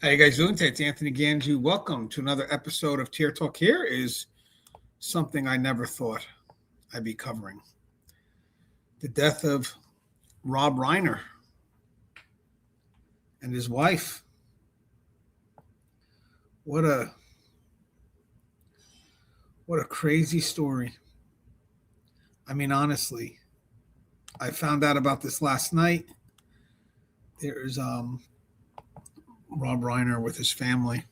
How you guys doing today? It's Anthony Ganju. Welcome to another episode of Tier Talk. Here is something I never thought I'd be covering. The death of Rob Reiner and his wife. What a crazy story. I mean, honestly, I found out about this last night. There's Rob Reiner with his family.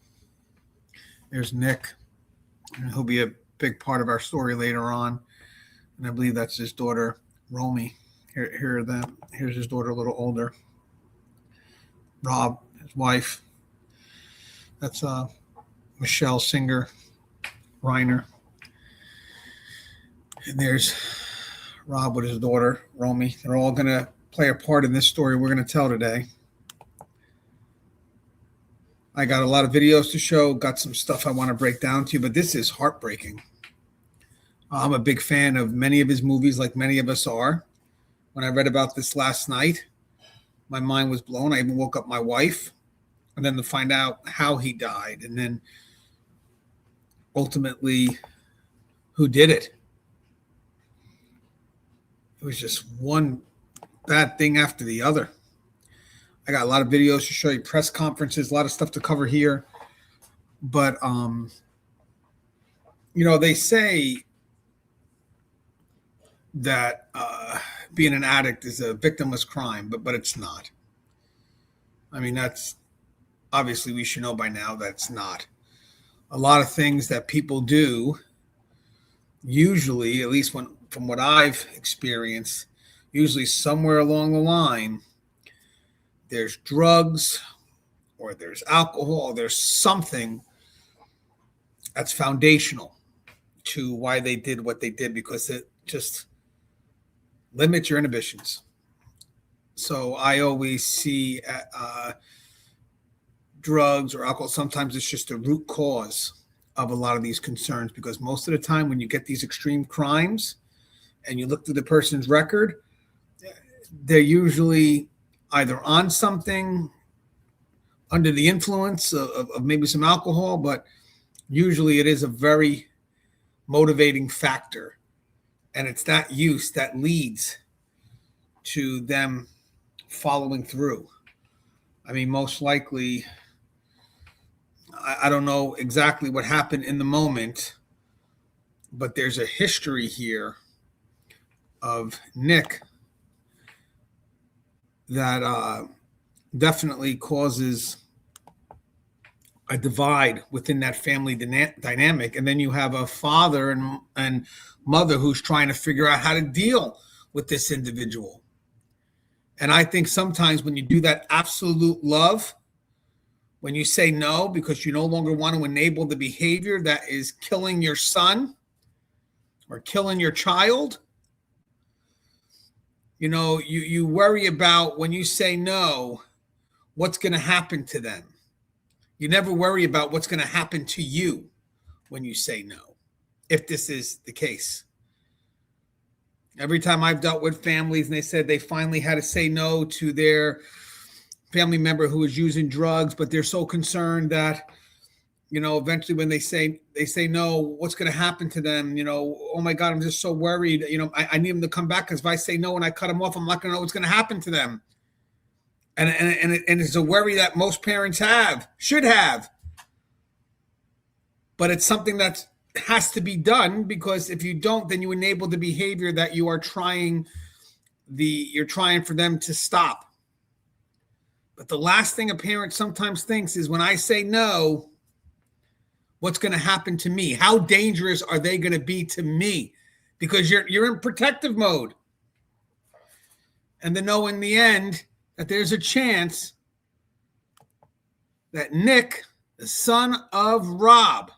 There's Nick, and he'll be a big part of our story later on. And I believe that's his daughter, Romy. Here's his daughter, a little older. Rob, his wife. That's Michele Singer Reiner. And there's Rob with his daughter, Romy. They're all going to play a part in this story we're going to tell today. I got a lot of videos to show, got some stuff I want to break down to you, but this is heartbreaking. I'm a big fan of many of his movies, like many of us are. When I read about this last night, my mind was blown. I even woke up my wife, and then to find out how he died, and then ultimately who did it. It was just one bad thing after the other. I got a lot of videos to show you, press conferences, a lot of stuff to cover here. But, they say that being an addict is a victimless crime, but it's not. I mean, that's obviously we should know by now that's not. A lot of things that people do, usually, at least from what I've experienced, usually somewhere along the line, there's drugs or there's alcohol, or there's something that's foundational to why they did what they did, because it just limits your inhibitions. So I always see drugs or alcohol, sometimes it's just a root cause of a lot of these concerns, because most of the time when you get these extreme crimes and you look through the person's record, they're usually either on something, under the influence of maybe some alcohol, but usually it is a very motivating factor. And it's that use that leads to them following through. I mean, most likely, I don't know exactly what happened in the moment, but there's a history here of Nick that definitely causes a divide within that family dynamic. And then you have a father and mother who's trying to figure out how to deal with this individual. And I think sometimes when you do that absolute love, when you say no because you no longer want to enable the behavior that is killing your son or killing your child, you worry about, when you say no, what's going to happen to them. You never worry about what's going to happen to you when you say no, if this is the case. Every time I've dealt with families and they said they finally had to say no to their family member who was using drugs, but they're so concerned that, eventually when they say no, what's going to happen to them? Oh my God, I'm just so worried. I need them to come back, because if I say no and I cut them off, I'm not going to know what's going to happen to them. And it's a worry that most parents should have. But it's something that has to be done, because if you don't, then you enable the behavior that you're trying for them to stop. But the last thing a parent sometimes thinks is, when I say no, what's going to happen to me? How dangerous are they going to be to me? Because you're in protective mode. And to know in the end that there's a chance that Nick, the son of Rob,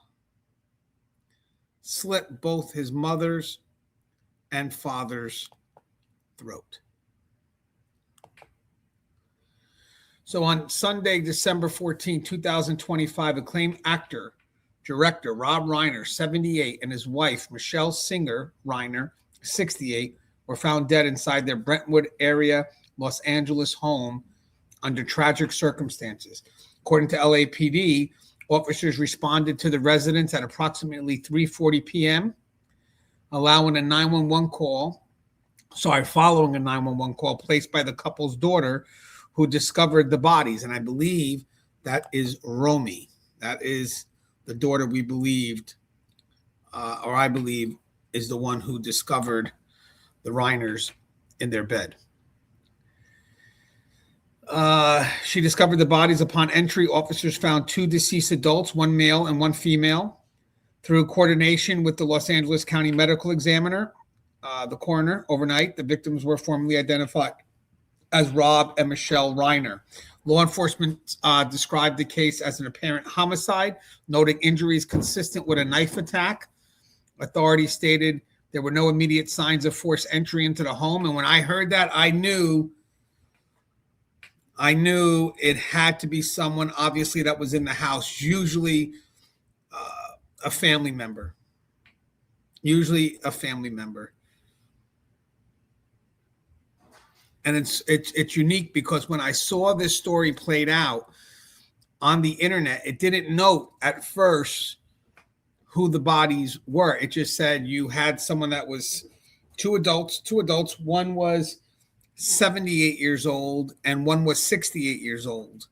slit both his mother's and father's throat. So on Sunday, December 14, 2025, acclaimed actor, director Rob Reiner, 78, and his wife, Michele Singer Reiner, 68, were found dead inside their Brentwood area, Los Angeles home under tragic circumstances. According to LAPD, officers responded to the residence at approximately 3:40 p.m., following a 911 call placed by the couple's daughter, who discovered the bodies. And I believe that is Romy. That is the daughter we believed, or I believe, is the one who discovered the Reiners in their bed. She discovered the bodies upon entry. Officers found 2 deceased adults, 1 male and 1 female. Through coordination with the Los Angeles County Medical Examiner, the coroner, overnight, the victims were formally identified as Rob and Michele Reiner. Law enforcement described the case as an apparent homicide, noting injuries consistent with a knife attack. Authorities stated there were no immediate signs of forced entry into the home. And when I heard that, I knew it had to be someone, obviously, that was in the house, usually a family member. And it's unique because when I saw this story played out on the internet, it didn't note at first who the bodies were. It just said you had someone that was two adults. One was 78 years old and one was 68 years old.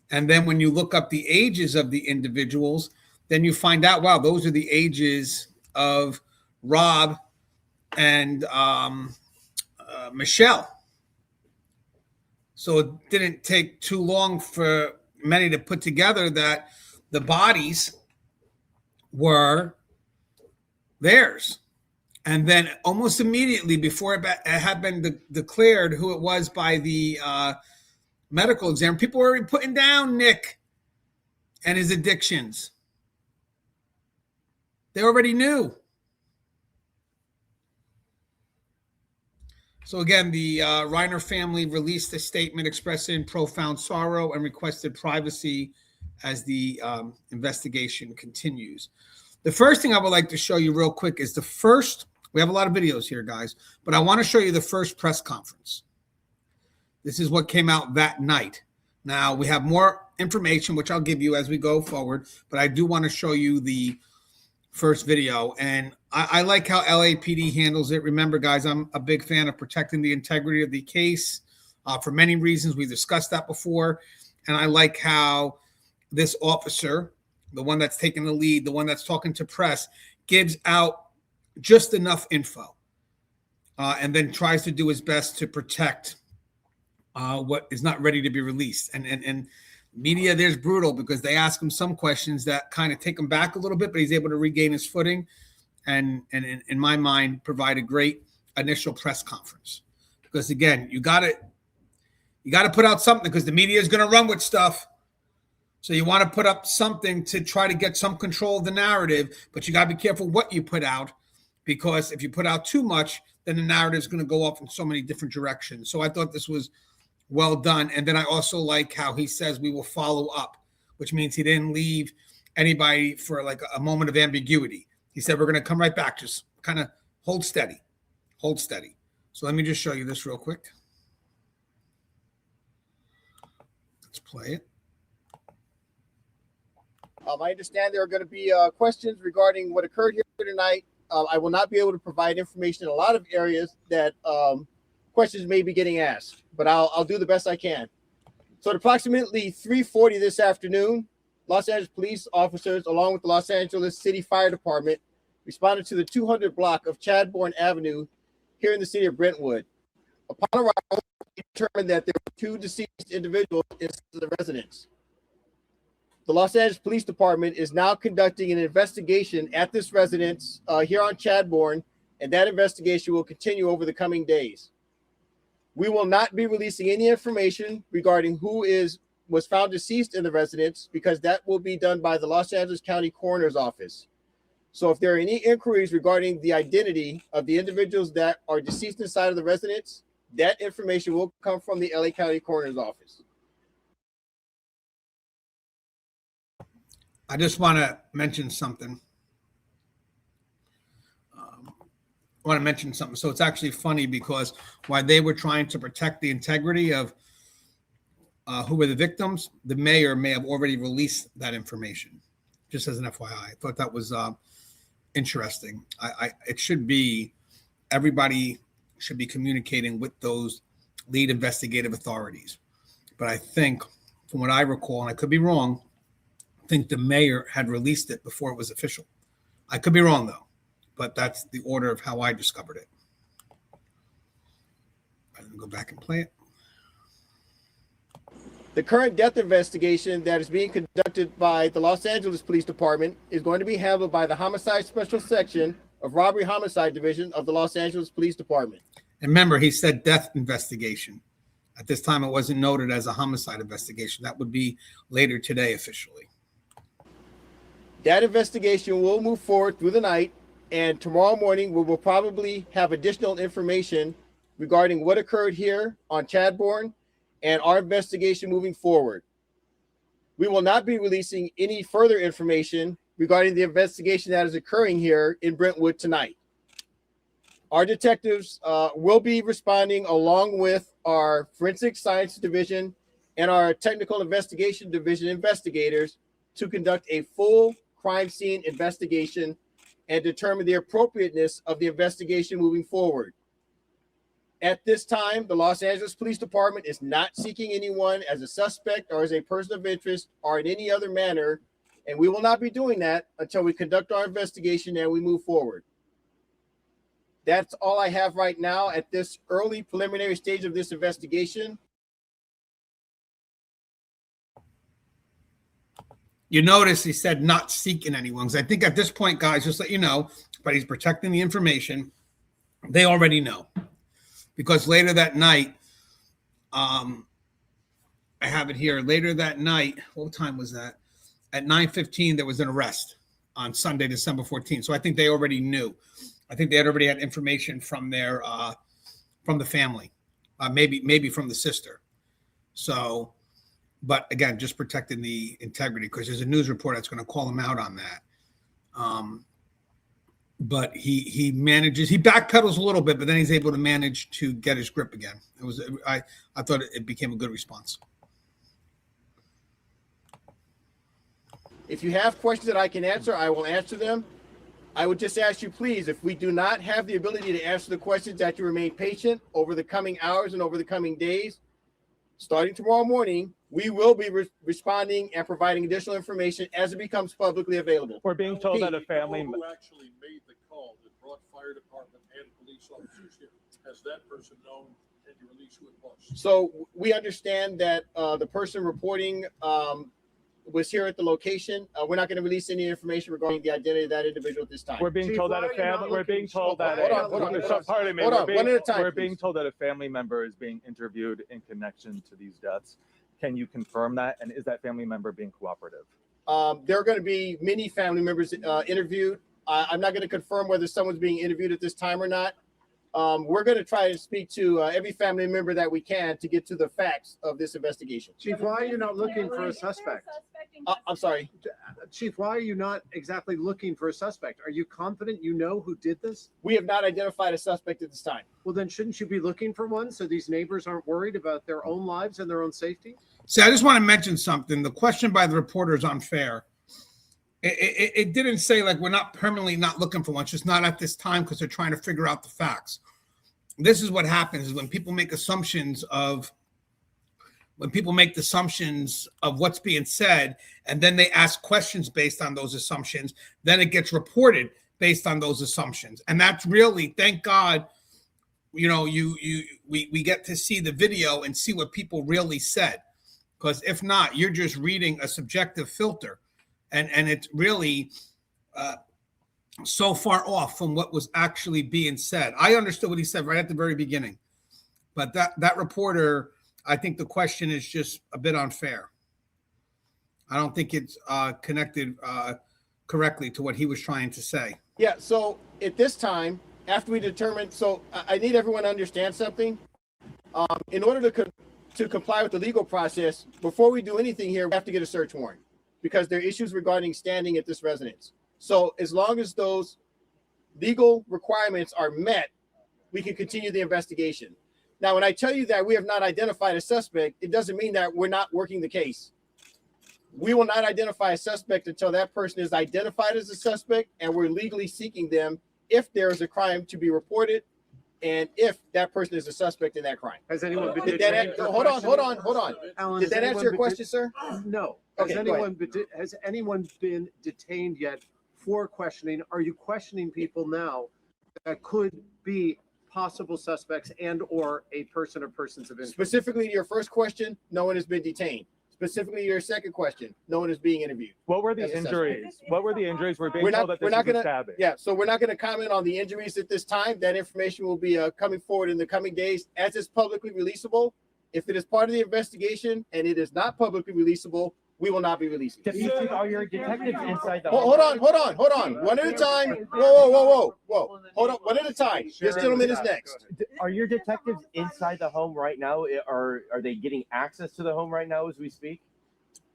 And then when you look up the ages of the individuals, then you find out, wow, those are the ages of Rob and Michele. So it didn't take too long for many to put together that the bodies were theirs. And then almost immediately before it had been declared who it was by the medical exam, people were already putting down Nick and his addictions. They already knew. So again, the Reiner family released a statement expressing profound sorrow and requested privacy as the investigation continues. The first thing I would like to show you real quick is we have a lot of videos here, guys, but I want to show you the first press conference. This is what came out that night. Now, we have more information, which I'll give you as we go forward, but I do want to show you the first video. And I like how LAPD handles it. Remember, guys, I'm a big fan of protecting the integrity of the case for many reasons. We discussed that before. And I like how this officer, the one that's taking the lead, the one that's talking to press, gives out just enough info and then tries to do his best to protect what is not ready to be released. And media there's brutal because they ask him some questions that kind of take him back a little bit, but he's able to regain his footing and in my mind, provide a great initial press conference. Because again, you got to put out something because the media is going to run with stuff. So you want to put up something to try to get some control of the narrative, but you got to be careful what you put out, because if you put out too much, then the narrative is going to go off in so many different directions. So I thought this was well done. And then I also like how he says we will follow up, which means he didn't leave anybody for like a moment of ambiguity. He said, we're going to come right back. Just kind of hold steady. So let me just show you this real quick. Let's play it. I understand there are going to be questions regarding what occurred here tonight. I will not be able to provide information in a lot of areas that questions may be getting asked, but I'll do the best I can. So at approximately 3:40 this afternoon, Los Angeles police officers, along with the Los Angeles City Fire Department, responded to the 200 block of Chadbourne Avenue here in the city of Brentwood. Upon arrival, we determined that there were 2 deceased individuals in the residence. The Los Angeles Police Department is now conducting an investigation at this residence here on Chadbourne, and that investigation will continue over the coming days. We will not be releasing any information regarding who was found deceased in the residence, because that will be done by the Los Angeles County Coroner's Office. So if there are any inquiries regarding the identity of the individuals that are deceased inside of the residence, that information will come from the LA County Coroner's Office. I just want to mention something. So it's actually funny because while they were trying to protect the integrity of who were the victims, the mayor may have already released that information. Just as an FYI, I thought that was interesting. It should be, everybody should be communicating with those lead investigative authorities. But I think, from what I recall, and I could be wrong, I think the mayor had released it before it was official. I could be wrong, though, but that's the order of how I discovered it. I'm going to go back and play it. The current death investigation that is being conducted by the Los Angeles Police Department is going to be handled by the Homicide Special Section of Robbery Homicide Division of the Los Angeles Police Department. And remember, he said death investigation. At this time, it wasn't noted as a homicide investigation. That would be later today officially. That investigation will move forward through the night, and tomorrow morning we will probably have additional information regarding what occurred here on Chadbourne and our investigation moving forward. We will not be releasing any further information regarding the investigation that is occurring here in Brentwood tonight. Our detectives will be responding along with our Forensic Science Division and our Technical Investigation Division investigators to conduct a full crime scene investigation and determine the appropriateness of the investigation moving forward. At this time, the Los Angeles Police Department is not seeking anyone as a suspect or as a person of interest or in any other manner, and we will not be doing that until we conduct our investigation and we move forward. That's all I have right now at this early preliminary stage of this investigation. You notice he said not seeking anyone. Because I think at this point, guys, just let you know, but he's protecting the information. They already know. Because later that night, I have it here. Later that night, what time was that? At 9:15, there was an arrest on Sunday, December 14th. So I think they already knew. I think they had already had information from their from the family, maybe from the sister. So, but again, just protecting the integrity, because there's a news report that's going to call him out on that. But he manages, he backpedals a little bit, but then he's able to manage to get his grip again. It was, I thought it became a good response. If you have questions that I can answer, I will answer them. I would just ask you, please, if we do not have the ability to answer the questions, that you remain patient over the coming hours and over the coming days. Starting tomorrow morning, we will be responding and providing additional information as it becomes publicly available. We're being told that a family who actually made the call that brought fire department and police officers here, has that person known and you release who it was? So we understand that the person reporting was here at the location. We're not going to release any information regarding the identity of that individual at this time. We're being told that a family. We're being told that. Pardon me. We're being told that a family member is being interviewed in connection to these deaths. Can you confirm that? And is that family member being cooperative? There are going to be many family members interviewed. I'm not going to confirm whether someone's being interviewed at this time or not. We're going to try to speak to every family member that we can to get to the facts of this investigation. Chief, why are you not looking for a suspect? I'm sorry. Chief, why are you not exactly looking for a suspect? Are you confident you know who did this? We have not identified a suspect at this time. Well, then shouldn't you be looking for one so these neighbors aren't worried about their own lives and their own safety? See, I just want to mention something. The question by the reporter is unfair. It didn't say like we're not permanently not looking for one. It's just not at this time because they're trying to figure out the facts. This is what happens is when people make assumptions of what's being said, and then they ask questions based on those assumptions, then it gets reported based on those assumptions. And that's really, thank God, you know, we get to see the video and see what people really said. Because if not, you're just reading a subjective filter. And it's really so far off from what was actually being said. I understood what he said right at the very beginning. But that reporter, I think the question is just a bit unfair. I don't think it's connected correctly to what he was trying to say. Yeah, so at this time, after we determine, so I need everyone to understand something. In order to comply with the legal process, before we do anything here, we have to get a search warrant because there are issues regarding standing at this residence. So as long as those legal requirements are met, we can continue the investigation. Now, when I tell you that we have not identified a suspect, it doesn't mean that we're not working the case. We will not identify a suspect until that person is identified as a suspect, and we're legally seeking them if there is a crime to be reported, and if that person is a suspect in that crime. Has anyone been Did detained? that, hold on. Alan, Did has that anyone answer your been question, sir? No. Okay, go ahead. Has anyone been detained yet for questioning? Are you questioning people now that could be possible suspects and or a person or persons of interest? Specifically to your first question, no one has been detained. Specifically to your second question, no one is being interviewed. What were the As a injuries? What were the injuries? We're being We're told not- that we're this not was a gonna- stabbing. Yeah, so we're not going to comment on the injuries at this time. That information will be coming forward in the coming days as it's publicly releasable. If it is part of the investigation and it is not publicly releasable, we will not be releasing it. Deputy Chief, are your detectives inside the Hold on. One at a time. Whoa. Hold on, one at a time. This gentleman is next. Are your detectives inside the home right now? Are they getting access to the home right now as we speak?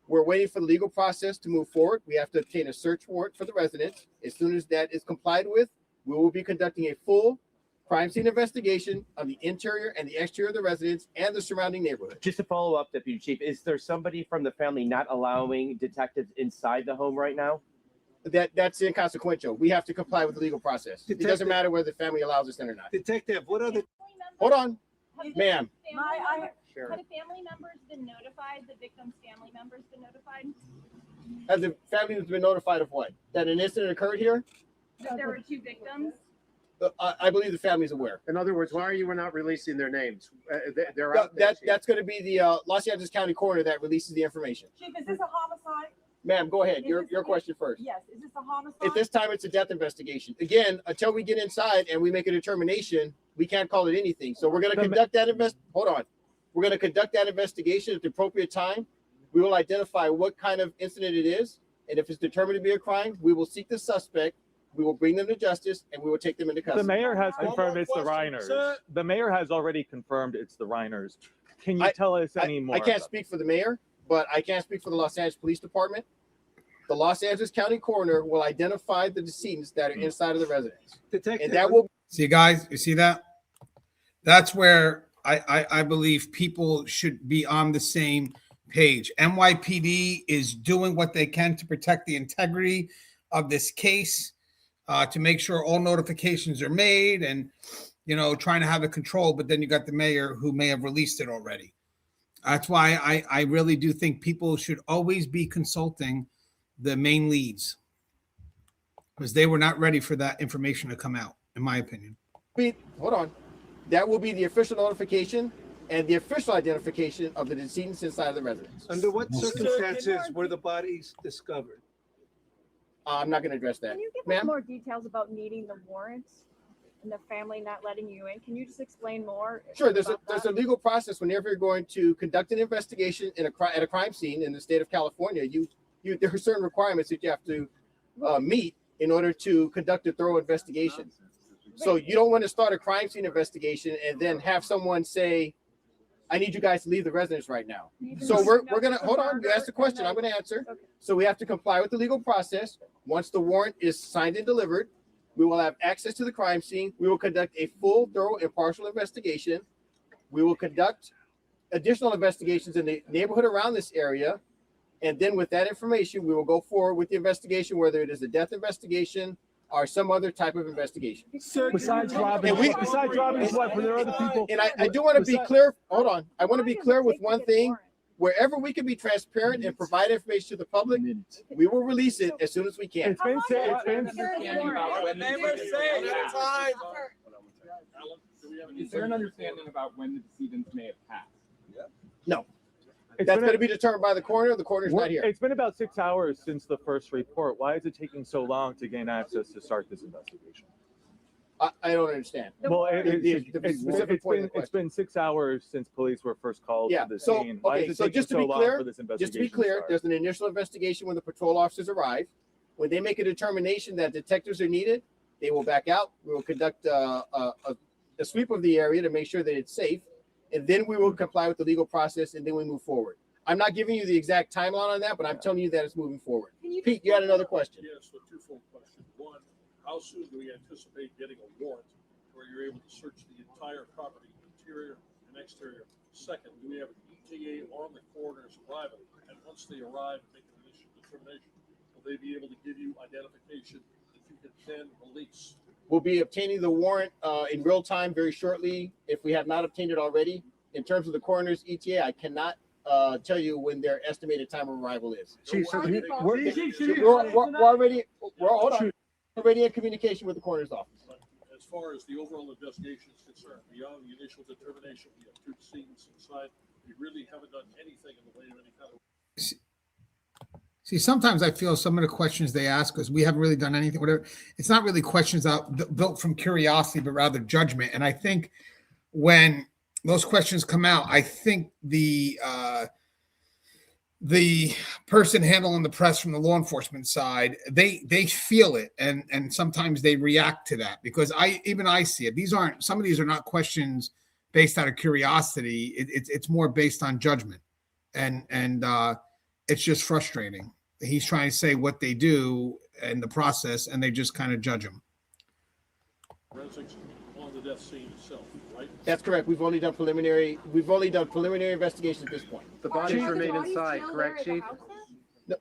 We're waiting for the legal process to move forward. We have to obtain a search warrant for the residence. As soon as that is complied with, we will be conducting a full crime scene investigation of the interior and the exterior of the residence and the surrounding neighborhood. Just to follow up, Deputy Chief, is there somebody from the family not allowing detectives inside the home right now? That's inconsequential. We have to comply with the legal process. It doesn't matter whether the family allows us in or not. Detective, what other? Hold on, ma'am. Have the family members been notified? The victim's family members been notified? Has the family been notified of what? That an incident occurred here? That there were 2 victims? I believe the family's aware. In other words, why are you not releasing their names? They're out there. That's going to be the Los Angeles County coroner that releases the information. Chief, is this a homicide? Ma'am, go ahead. Your question first. Yes, is this a homicide? At this time, it's a death investigation. Again, until we get inside and we make a determination, we can't call it anything. So we're going to conduct that Hold on. We're going to conduct that investigation at the appropriate time. We will identify what kind of incident it is, and if it's determined to be a crime, we will seek the suspect. We will bring them to justice, and we will take them into custody. The mayor has One confirmed more it's the question, Reiners. sir. The mayor has already confirmed it's the Reiners. Can you tell us any more? I can't about speak for the mayor, but I can speak for the Los Angeles Police Department. The Los Angeles County coroner will identify the decedents that are inside of the residence, and that will. See, guys, you see that? That's where I believe people should be on the same page. NYPD is doing what they can to protect the integrity of this case, to make sure all notifications are made and, trying to have it controlled. But then you got the mayor who may have released it already. That's why I really do think people should always be consulting the main leads, because they were not ready for that information to come out, in my opinion. Hold on. That will be the official notification and the official identification of the decedents inside the residence. Under what circumstances were the bodies discovered? I'm not going to address that. Can you give us Ma'am? more details about needing the warrants and the family not letting you in? Can you just explain more? Sure. There's about a that? legal process whenever you're going to conduct an investigation at a crime scene in the state of California. There are certain requirements that you have to meet in order to conduct a thorough investigation. So you don't want to start a crime scene investigation and then have someone say, I need you guys to leave the residence right now. So we're going to, hold on, you asked the question, I'm going to answer. Okay. So we have to comply with the legal process. Once the warrant is signed and delivered, we will have access to the crime scene. We will conduct a full, thorough, impartial investigation. We will conduct additional investigations in the neighborhood around this area. And then with that information, we will go forward with the investigation, whether it is a death investigation or some other type of investigation. Besides robbing, his wife, were there other people? And I do want to be clear. Hold on. I want to be clear with one thing. Wherever we can be transparent and provide information to the public, we will release it as soon as we can. It's been said. Is there an understanding about when the decedents may have passed? No. That's going to be determined by the coroner. The coroner's not here. It's been about 6 hours since the first report. Why is it taking so long to gain access to start this investigation? I don't understand. Well, it's been 6 hours since police were first called to the scene. Why is it taking just to so be long clear, for this investigation? just to be clear, there's an initial investigation when the patrol officers arrive. When they make a determination that detectives are needed, they will back out. We will conduct a sweep of the area to make sure that it's safe. And then we will comply with the legal process, and then we move forward. I'm not giving you the exact timeline on that, but I'm telling you that it's moving forward. Pete, you had another question. Yes, a twofold question. One, how soon do we anticipate getting a warrant where you're able to search the entire property, interior and exterior? Second, do we have an ETA on the coroners arriving? And once they arrive and make an initial determination, will they be able to give you identification that you can then release? We'll be obtaining the warrant in real time very shortly if we have not obtained it already. In terms of the coroner's ETA, I cannot tell you when their estimated time of arrival is. Chief, so We're already in communication with the coroner's office. As far as the overall investigation is concerned, beyond the initial determination, we have 2 scenes inside. We really haven't done anything in the way of any kind of. See, sometimes I feel some of the questions they ask us, we haven't really done anything, whatever. It's not really questions built from curiosity, but rather judgment. And I think when those questions come out, I think the person handling the press from the law enforcement side, they feel it, and sometimes they react to that, because I see it. Some of these are not questions based out of curiosity. It's more based on judgment, and it's just frustrating. He's trying to say what they do in the process, and they just kind of judge him. Forensics on the death scene itself, right? That's correct. We've only done preliminary investigations at this point. the bodies remain inside, correct, Chief? No,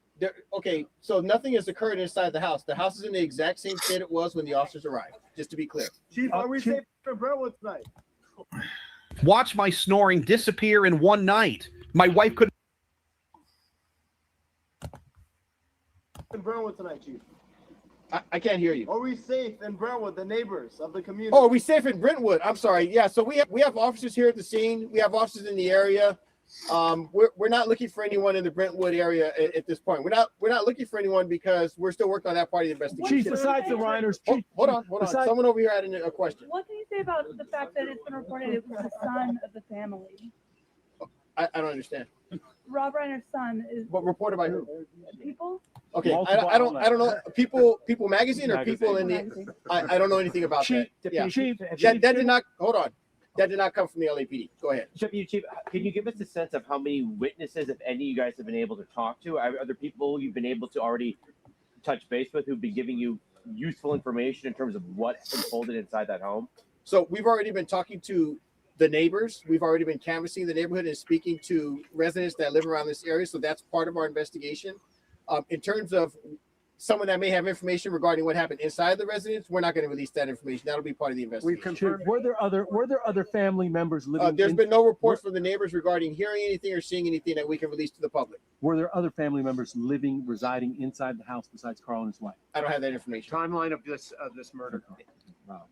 okay, so nothing has occurred inside the house. The house is in the exact same state it was when the officers arrived, just to be clear. Chief, are we safe for Brentwood tonight? Watch my snoring disappear in one night. My wife couldn't. In Brentwood tonight, Chief. I can't hear you. Are we safe in Brentwood, the neighbors of the community? Oh, are we safe in Brentwood? I'm sorry. Yeah, so we have officers here at the scene. We have officers in the area. We're not looking for anyone in the Brentwood area at this point. We're not looking for anyone because we're still working on that part of the investigation. Chief, besides the Reiners, Chief, hold on. Someone over here had a question. What can you say about the fact that it's been reported it was the son of the family? I don't understand. Rob Reiner's son is. But reported by who? People? Okay, I don't know. People magazine or people in the. I don't know anything about that. Yeah. Chief, That did not. Hold on. That did not come from the LAPD. Go ahead. Chief, can you give us a sense of how many witnesses, if any, you guys have been able to talk to? Are there people you've been able to already touch base with who've been giving you useful information in terms of what unfolded inside that home? So we've already been talking to the neighbors. We've already been canvassing the neighborhood and speaking to residents that live around this area. So that's part of our investigation. In terms of someone that may have information regarding what happened inside the residence, we're not going to release that information. That'll be part of the investigation. Were there other family members living? There's been no reports from the neighbors regarding hearing anything or seeing anything that we can release to the public. Were there other family members residing inside the house besides Carl and his wife? I don't have that information. Timeline of this murder. Wow.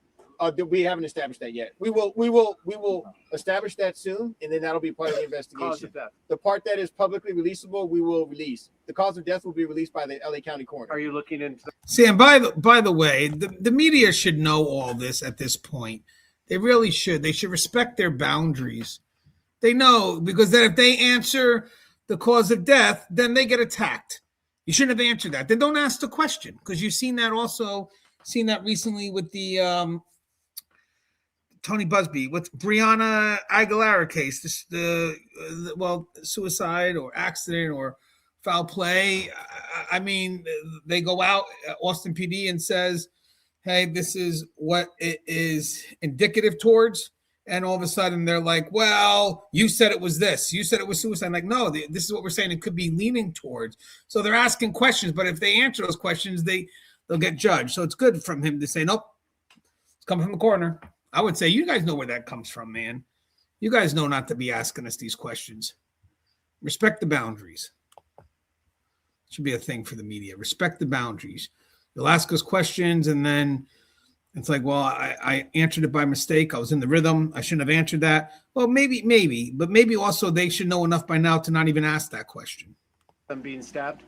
We haven't established that yet. We will establish that soon, and then that'll be part of the investigation. Cause of death. The part that is publicly releasable, we will release. The cause of death will be released by the LA County coroner. Are you looking into? See, and by the way, the media should know all this at this point. They really should. They should respect their boundaries. They know, because then if they answer the cause of death, then they get attacked. You shouldn't have answered that. Then don't ask the question, because you've seen that recently with the Tony Busby, with Breonna Aguilera case, suicide or accident or foul play. I mean, they go out, Austin PD, and says, hey, this is what it is indicative towards. And all of a sudden they're like, well, you said it was this. You said it was suicide. I'm like, no, this is what we're saying it could be leaning towards. So they're asking questions, but if they answer those questions, they'll get judged. So it's good from him to say, nope, it's coming from the coroner. I would say you guys know where that comes from, man. You guys know not to be asking us these questions. Respect the boundaries. Should be a thing for the media. Respect the boundaries. You'll ask us questions, and then it's like, well, I answered it by mistake. I was in the rhythm. I shouldn't have answered that. Well, maybe. But maybe also they should know enough by now to not even ask that question. Them being stabbed?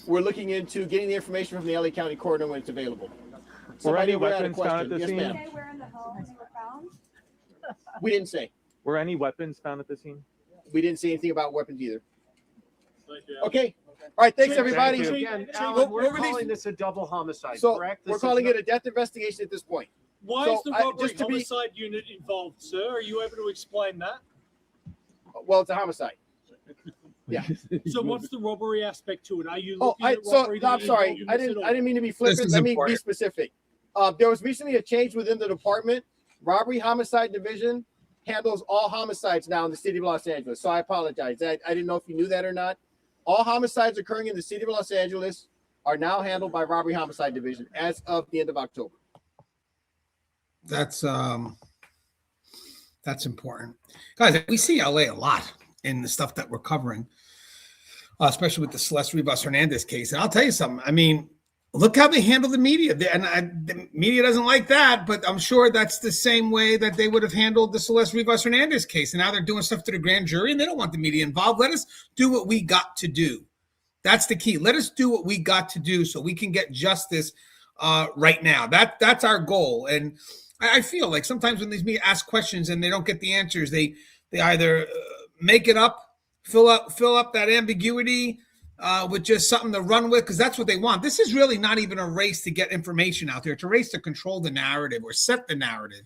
We're looking into getting the information from the LA County coroner when it's available. Were any weapons found at the scene? Okay, where in the homes were found? We didn't say. Were any weapons found at the scene? We didn't say anything about weapons either. Thank you. Okay. All right. Thanks, everybody. Thank you. Again, Alan, we're calling this a double homicide, So correct? we're calling it a death investigation at this point. Why So is the robbery homicide unit involved, sir? Are you able to explain that? Well, it's a homicide. Yeah. So what's the robbery aspect to it? Are you Oh, looking at robbery? I'm sorry. I didn't mean to be flippant. Let me be specific. There was recently a change within the department. Robbery homicide division handles all homicides now in the city of Los Angeles. So I apologize. I didn't know if you knew that or not. All homicides occurring in the city of Los Angeles are now handled by Robbery Homicide Division as of the end of October. That's important. Guys, we see LA a lot in the stuff that we're covering, especially with the Celeste Rivas Hernandez case. And I'll tell you something. I mean, look how they handle the media. The media doesn't like that, but I'm sure that's the same way that they would have handled the Celeste Rivas Hernandez case. And now they're doing stuff to the grand jury, and they don't want the media involved. Let us do what we got to do. That's the key. Let us do what we got to do so we can get justice right now. That's our goal. And I feel like sometimes when these media ask questions and they don't get the answers, they either make it up, fill up that ambiguity with just something to run with, because that's what they want. This is really not even a race to get information out there. It's a race to control the narrative or set the narrative.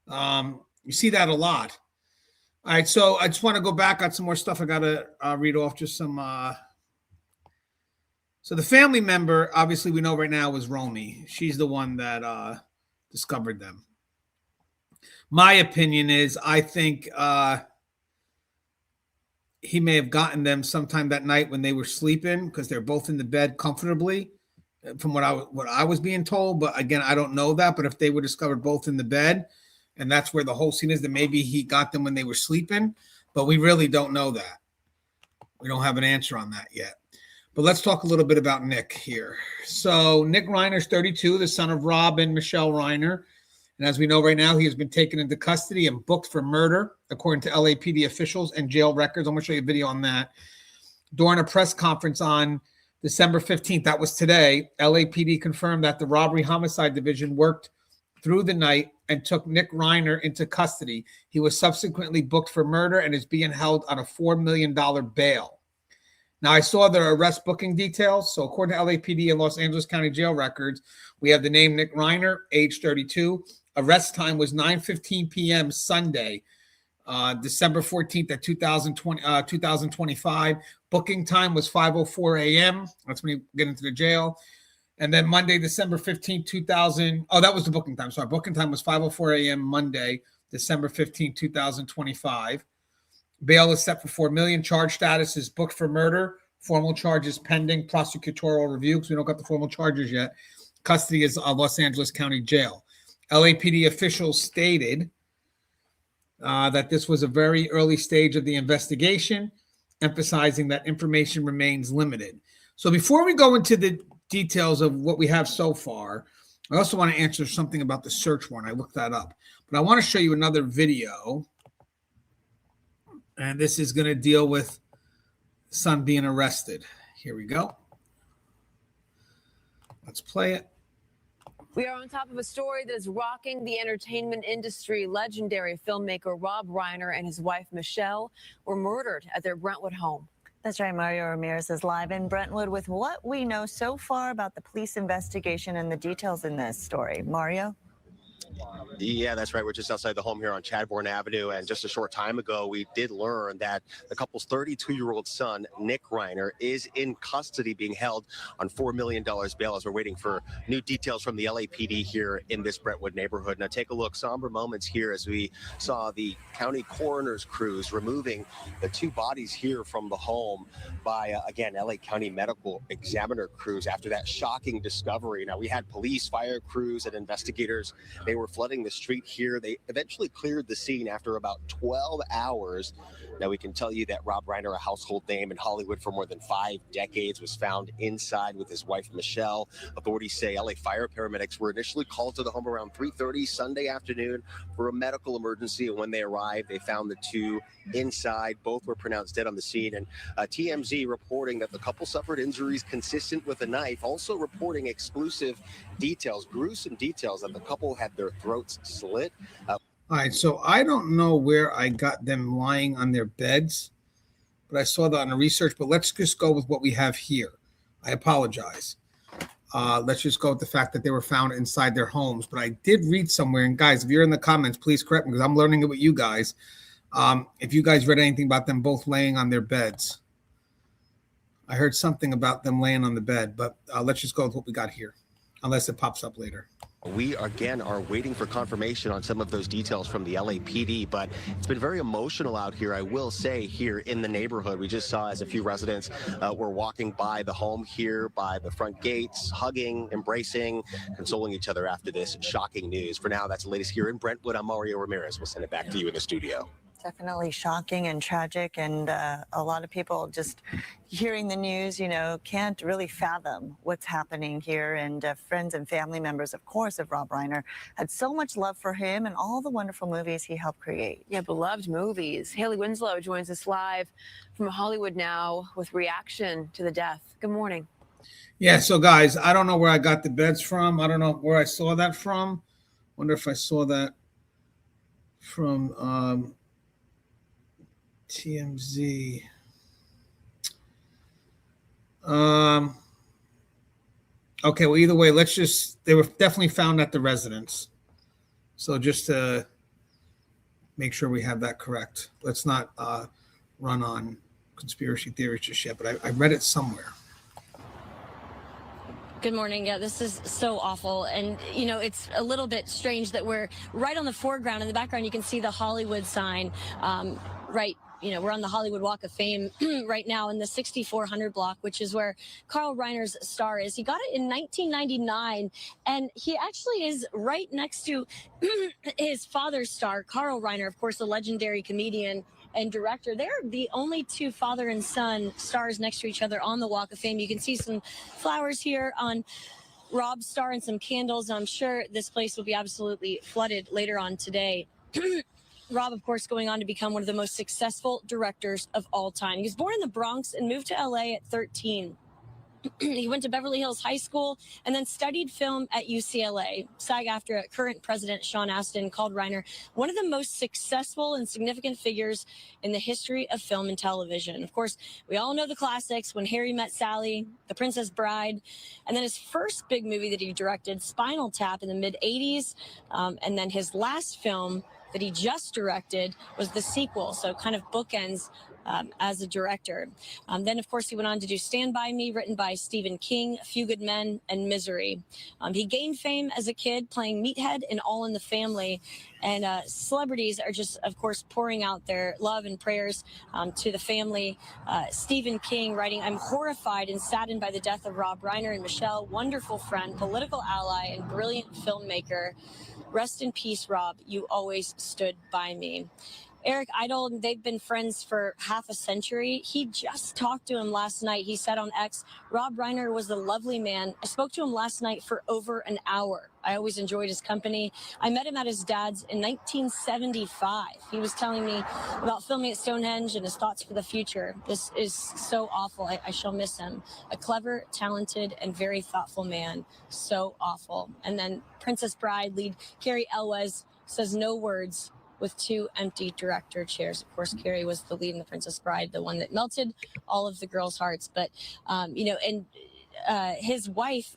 You see that a lot. All right, so I just want to go back on some more stuff. I got to read off just some. So the family member, obviously we know right now, was Romy. She's the one that discovered them. My opinion is I think he may have gotten them sometime that night when they were sleeping, because they're both in the bed comfortably, from what I was being told. But again, I don't know that. But if they were discovered both in the bed, and that's where the whole scene is, that maybe he got them when they were sleeping. But we really don't know that. We don't have an answer on that yet. But let's talk a little bit about Nick here. So Nick Reiner is 32, the son of Rob and Michele Reiner. And as we know right now, he has been taken into custody and booked for murder, according to LAPD officials and jail records. I'm going to show you a video on that. During a press conference on December 15th, that was today, LAPD confirmed that the Robbery Homicide Division worked through the night and took Nick Reiner into custody. He was subsequently booked for murder and is being held on a $4 million bail. Now, I saw their arrest booking details. So according to LAPD and Los Angeles County Jail records, we have the name Nick Reiner, age 32. Arrest time was 9:15 p.m. Sunday, December 14th at 2025. Booking time was 5:04 a.m. That's when you get into the jail. And then Monday, December 15th, that was the booking time. Sorry, booking time was 5:04 a.m. Monday, December 15th, 2025. Bail is set for $4 million. Charge status is booked for murder. Formal charges pending prosecutorial review, because we don't got the formal charges yet. Custody is Los Angeles County Jail. LAPD officials stated that this was a very early stage of the investigation, emphasizing that information remains limited. So before we go into the details of what we have so far, I also want to answer something about the search warrant. I looked that up. But I want to show you another video. And this is going to deal with son being arrested. Here we go. Let's play it. We are on top of a story that is rocking the entertainment industry. Legendary filmmaker Rob Reiner and his wife Michele were murdered at their Brentwood home. That's right. Mario Ramirez is live in Brentwood with what we know so far about the police investigation and the details in this story. Mario? Yeah, that's right. We're just outside the home here on Chadbourne Avenue. And just a short time ago, we did learn that the couple's 32-year-old son, Nick Reiner, is in custody being held on $4 million bail as we're waiting for new details from the LAPD here in this Brentwood neighborhood. Now, take a look. Somber moments here as we saw the county coroner's crews removing the two bodies here from the home by, again, LA County medical examiner crews after that shocking discovery. Now, we had police, fire crews, and investigators. They were flooding the street here. They eventually cleared the scene after about 12 hours. Now, we can tell you that Rob Reiner, a household name in Hollywood for more than 5 decades, was found inside with his wife, Michele. Authorities say LA fire paramedics were initially called to the home around 3:30 Sunday afternoon for a medical emergency. And when they arrived, they found the two inside. Both were pronounced dead on the scene. And TMZ reporting that the couple suffered injuries consistent with a knife, also reporting exclusive details, gruesome details, that the couple had their throats slit. All right, so I don't know where I got them lying on their beds, but I saw that on the research. But let's just go with what we have here. I apologize. Let's just go with the fact that they were found inside their homes. But I did read somewhere, and guys, if you're in the comments, please correct me, because I'm learning it with you guys. If you guys read anything about them both laying on their beds. I heard something about them laying on the bed, but let's just go with what we got here, unless it pops up later. We again are waiting for confirmation on some of those details from the LAPD, but it's been very emotional out here, I will say, here in the neighborhood. We just saw as a few residents were walking by the home here, by the front gates, hugging, embracing, consoling each other after this shocking news. For now, that's the latest here in Brentwood. I'm Mario Ramirez. We'll send it back to you in the studio. Definitely shocking and tragic, and a lot of people just hearing the news, can't really fathom what's happening here. And friends and family members, of course, of Rob Reiner had so much love for him and all the wonderful movies he helped create. Yeah, beloved movies. Haley Winslow joins us live from Hollywood now with reaction to the death. Good morning. Yeah, so guys, I don't know where I got the beds from. I don't know where I saw that from. Wonder if I saw that from TMZ. Okay, well, either way, they were definitely found at the residence. So just to make sure we have that correct. Let's not run on conspiracy theories just yet, but I read it somewhere. Good morning. Yeah, this is so awful. And, it's a little bit strange that we're right on the foreground. In the background, you can see the Hollywood sign, right. We're on the Hollywood Walk of Fame right now in the 6400 block, which is where Carl Reiner's star is. He got it in 1999, and he actually is right next to his father's star, Carl Reiner, of course, the legendary comedian and director. They're the only two father and son stars next to each other on the Walk of Fame. You can see some flowers here on Rob's star and some candles. I'm sure this place will be absolutely flooded later on today. Rob, of course, going on to become one of the most successful directors of all time. He was born in the Bronx and moved to LA at 13. He went to Beverly Hills High School and then studied film at UCLA. SAG-AFTRA current president Sean Astin called Reiner one of the most successful and significant figures in the history of film and television. Of course, we all know the classics: When Harry Met Sally, The Princess Bride, and then his first big movie that he directed, Spinal Tap, in the mid-'80s. And then his last film that he just directed was the sequel, so kind of bookends as a director. Then, of course, he went on to do Stand By Me, written by Stephen King, A Few Good Men, and Misery. He gained fame as a kid playing Meathead in All in the Family, and celebrities are just, of course, pouring out their love and prayers to the family. Stephen King writing, "I'm horrified and saddened by the death of Rob Reiner and Michele, wonderful friend, political ally, and brilliant filmmaker. Rest in peace, Rob. You always stood by me." Eric Idle, they've been friends for half a century. He just talked to him last night. He said on X, "Rob Reiner was a lovely man. I spoke to him last night for over an hour. I always enjoyed his company. I met him at his dad's in 1975. He was telling me about filming at Stonehenge and his thoughts for the future. This is so awful. I shall miss him. A clever, talented, and very thoughtful man. So awful." And then Princess Bride lead Carrie Elwes says no words with two empty director chairs. Of course, Carrie was the lead in The Princess Bride, the one that melted all of the girls' hearts. But, his wife,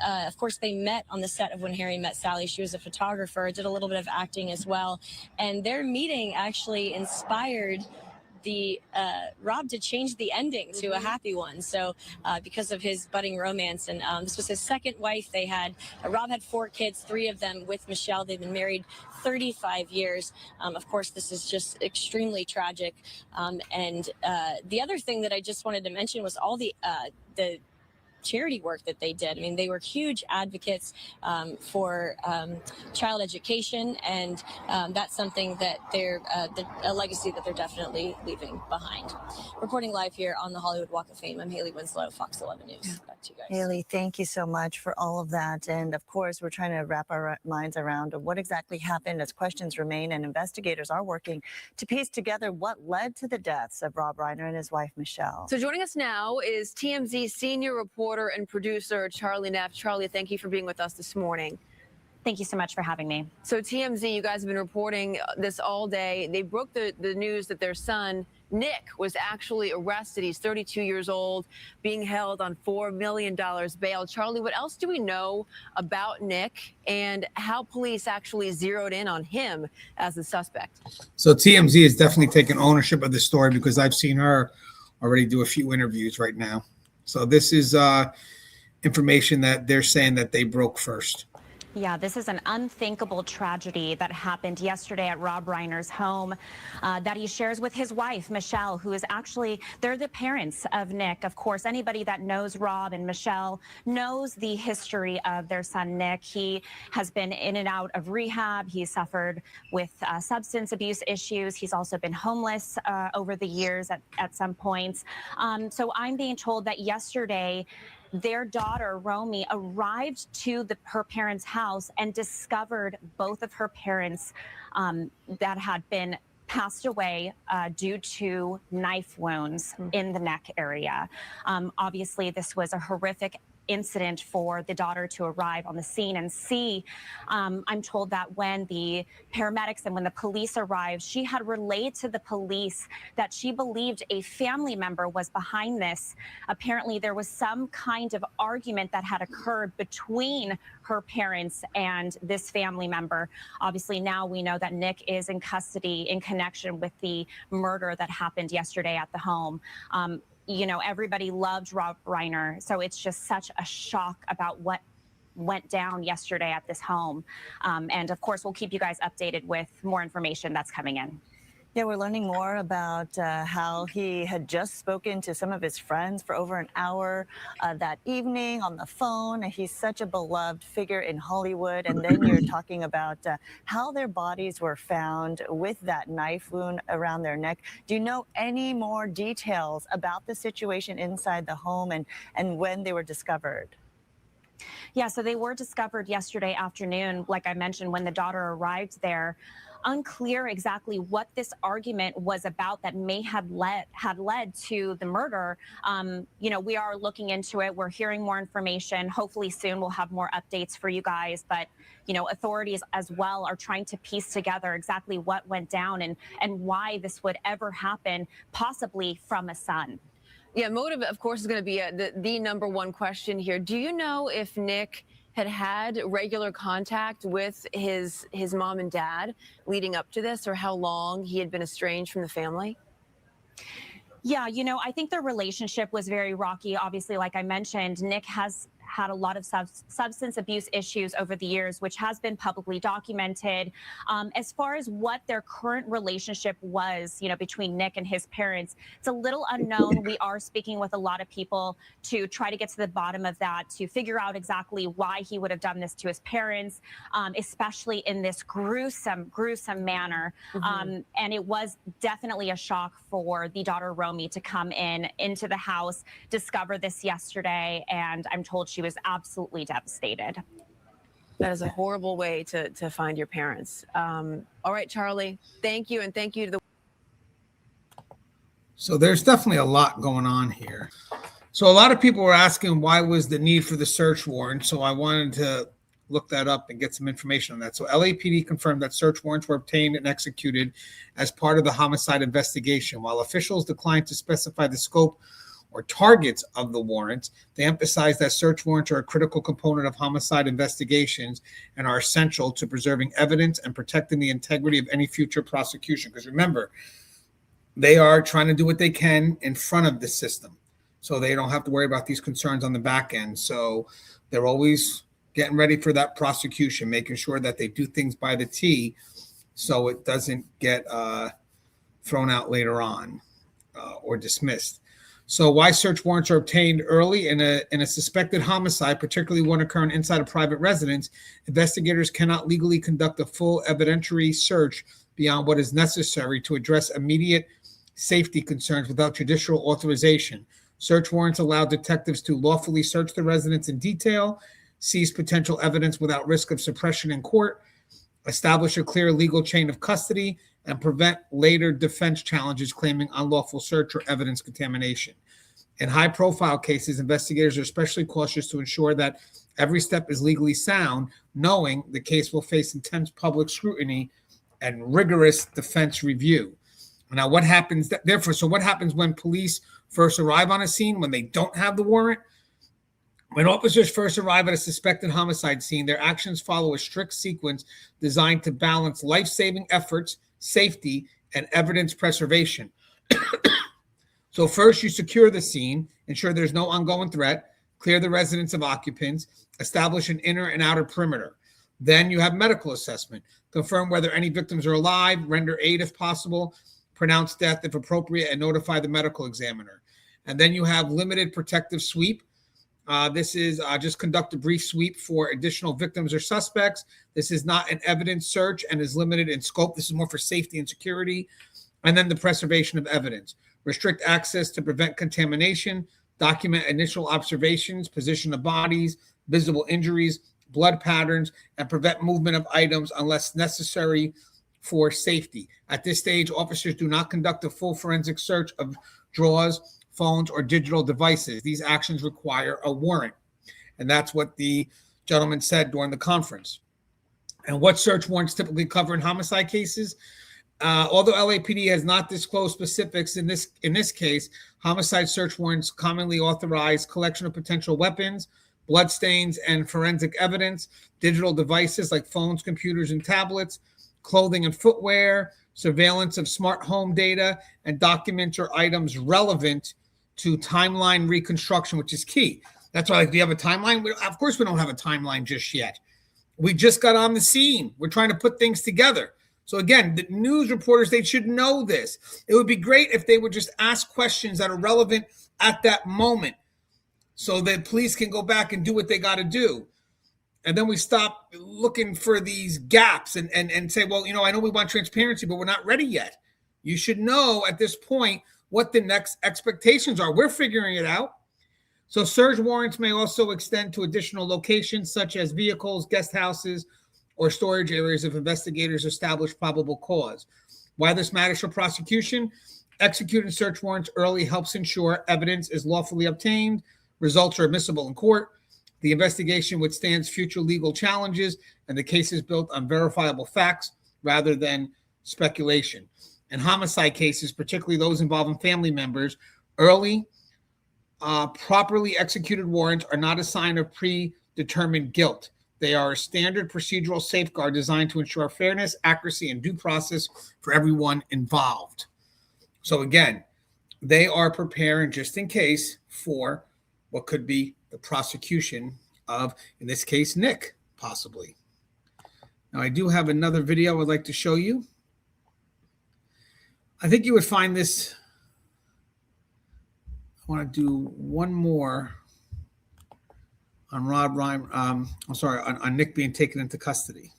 of course, they met on the set of When Harry Met Sally. She was a photographer, did a little bit of acting as well. And their meeting actually inspired the Rob to change the ending to a happy one. So because of his budding romance, and this was his second wife. They had Rob had 4 kids, 3 of them with Michele. They've been married 35 years. Of course, this is just extremely tragic. And the other thing that I just wanted to mention was all the charity work that they did. I mean, they were huge advocates for child education, and that's something that they're a legacy that they're definitely leaving behind. Reporting live here on the Hollywood Walk of Fame, I'm Haley Winslow, Fox 11 News. Back to you guys. Haley, thank you so much for all of that. And of course, we're trying to wrap our minds around what exactly happened as questions remain, and investigators are working to piece together what led to the deaths of Rob Reiner and his wife, Michele. So joining us now is TMZ senior reporter and producer Charlie Neff. Charlie, thank you for being with us this morning. Thank you so much for having me. So TMZ, you guys have been reporting this all day. They broke the news that their son, Nick, was actually arrested. He's 32 years old, being held on $4 million bail. Charlie, what else do we know about Nick and how police actually zeroed in on him as the suspect? So TMZ is definitely taking ownership of this story because I've seen her already do a few interviews right now. So this is information that they're saying that they broke first. Yeah, this is an unthinkable tragedy that happened yesterday at Rob Reiner's home that he shares with his wife, Michele, who is actually, they're the parents of Nick. Of course, anybody that knows Rob and Michele knows the history of their son, Nick. He has been in and out of rehab. He's suffered with substance abuse issues. He's also been homeless over the years at some points. So I'm being told that yesterday, their daughter, Romy, arrived to her parents' house and discovered both of her parents that had been passed away due to knife wounds in the neck area. Obviously, this was a horrific incident for the daughter to arrive on the scene and see. I'm told that when the paramedics and when the police arrived, she had relayed to the police that she believed a family member was behind this. Apparently, there was some kind of argument that had occurred between her parents and this family member. Obviously, now we know that Nick is in custody in connection with the murder that happened yesterday at the home. You know, everybody loved Rob Reiner, so it's just such a shock about what went down yesterday at this home. And of course, we'll keep you guys updated with more information that's coming in. Yeah, we're learning more about how he had just spoken to some of his friends for over an hour that evening on the phone. He's such a beloved figure in Hollywood. And then you're talking about how their bodies were found with that knife wound around their neck. Do you know any more details about the situation inside the home and when they were discovered? Yeah, so they were discovered yesterday afternoon, like I mentioned, when the daughter arrived there. Unclear exactly what this argument was about that may have led to the murder. You know, we are looking into it. We're hearing more information. Hopefully soon we'll have more updates for you guys. But, you know, authorities as well are trying to piece together exactly what went down and why this would ever happen, possibly from a son. Yeah, motive, of course, is going to be the number one question here. Do you know if Nick had regular contact with his mom and dad leading up to this, or how long he had been estranged from the family? Yeah, you know, I think their relationship was very rocky. Obviously, like I mentioned, Nick has had a lot of substance abuse issues over the years, which has been publicly documented. As far as what their current relationship was, you know, between Nick and his parents, it's a little unknown. We are speaking with a lot of people to try to get to the bottom of that, to figure out exactly why he would have done this to his parents, especially in this gruesome manner. And it was definitely a shock for the daughter, Romy, to come into the house, discover this yesterday, and I'm told she was absolutely devastated. That is a horrible way to find your parents. All right, Charlie, thank you, and thank you to the... So there's definitely a lot going on here. So a lot of people were asking why was the need for the search warrant. So I wanted to look that up and get some information on that. So LAPD confirmed that search warrants were obtained and executed as part of the homicide investigation. While officials declined to specify the scope or targets of the warrants, they emphasized that search warrants are a critical component of homicide investigations and are essential to preserving evidence and protecting the integrity of any future prosecution. Because remember, they are trying to do what they can in front of the system, so they don't have to worry about these concerns on the back end. So they're always getting ready for that prosecution, making sure that they do things by the T so it doesn't get thrown out later on or dismissed. So why search warrants are obtained early in a suspected homicide, particularly one occurring inside a private residence, investigators cannot legally conduct a full evidentiary search beyond what is necessary to address immediate safety concerns without judicial authorization. Search warrants allow detectives to lawfully search the residence in detail, seize potential evidence without risk of suppression in court, establish a clear legal chain of custody, and prevent later defense challenges claiming unlawful search or evidence contamination. In high-profile cases, investigators are especially cautious to ensure that every step is legally sound, knowing the case will face intense public scrutiny and rigorous defense review. Now, what happens what happens when police first arrive on a scene when they don't have the warrant? When officers first arrive at a suspected homicide scene, their actions follow a strict sequence designed to balance life-saving efforts, safety, and evidence preservation. So first, you secure the scene, ensure there's no ongoing threat, clear the residence of occupants, establish an inner and outer perimeter. Then you have medical assessment. Confirm whether any victims are alive, render aid if possible, pronounce death if appropriate, and notify the medical examiner. And then you have limited protective sweep. This is just conduct a brief sweep for additional victims or suspects. This is not an evidence search and is limited in scope. This is more for safety and security. And then the preservation of evidence. Restrict access to prevent contamination. Document initial observations, position of bodies, visible injuries, blood patterns, and prevent movement of items unless necessary for safety. At this stage, officers do not conduct a full forensic search of drawers, phones, or digital devices. These actions require a warrant. And that's what the gentleman said during the conference. And what search warrants typically cover in homicide cases? Although LAPD has not disclosed specifics in this case, homicide search warrants commonly authorize collection of potential weapons, bloodstains, and forensic evidence, digital devices like phones, computers, and tablets, clothing and footwear, surveillance of smart home data, and documents or items relevant to timeline reconstruction, which is key. That's why, do you have a timeline? Of course, we don't have a timeline just yet. We just got on the scene. We're trying to put things together. So again, the news reporters, they should know this. It would be great if they would just ask questions that are relevant at that moment so that police can go back and do what they got to do. And then we stop looking for these gaps and say, well, I know we want transparency, but we're not ready yet. You should know at this point what the next expectations are. We're figuring it out. So search warrants may also extend to additional locations such as vehicles, guest houses, or storage areas if investigators establish probable cause. Why this matters for prosecution? Executing search warrants early helps ensure evidence is lawfully obtained, results are admissible in court, the investigation withstands future legal challenges, and the case is built on verifiable facts rather than speculation. In homicide cases, particularly those involving family members, early, properly executed warrants are not a sign of predetermined guilt. They are a standard procedural safeguard designed to ensure fairness, accuracy, and due process for everyone involved. So again, they are preparing just in case for what could be the prosecution of, in this case, Nick, possibly. Now, I do have another video I'd like to show you. I think you would find this. I want to do one more on Rob Reiner. On Nick being taken into custody.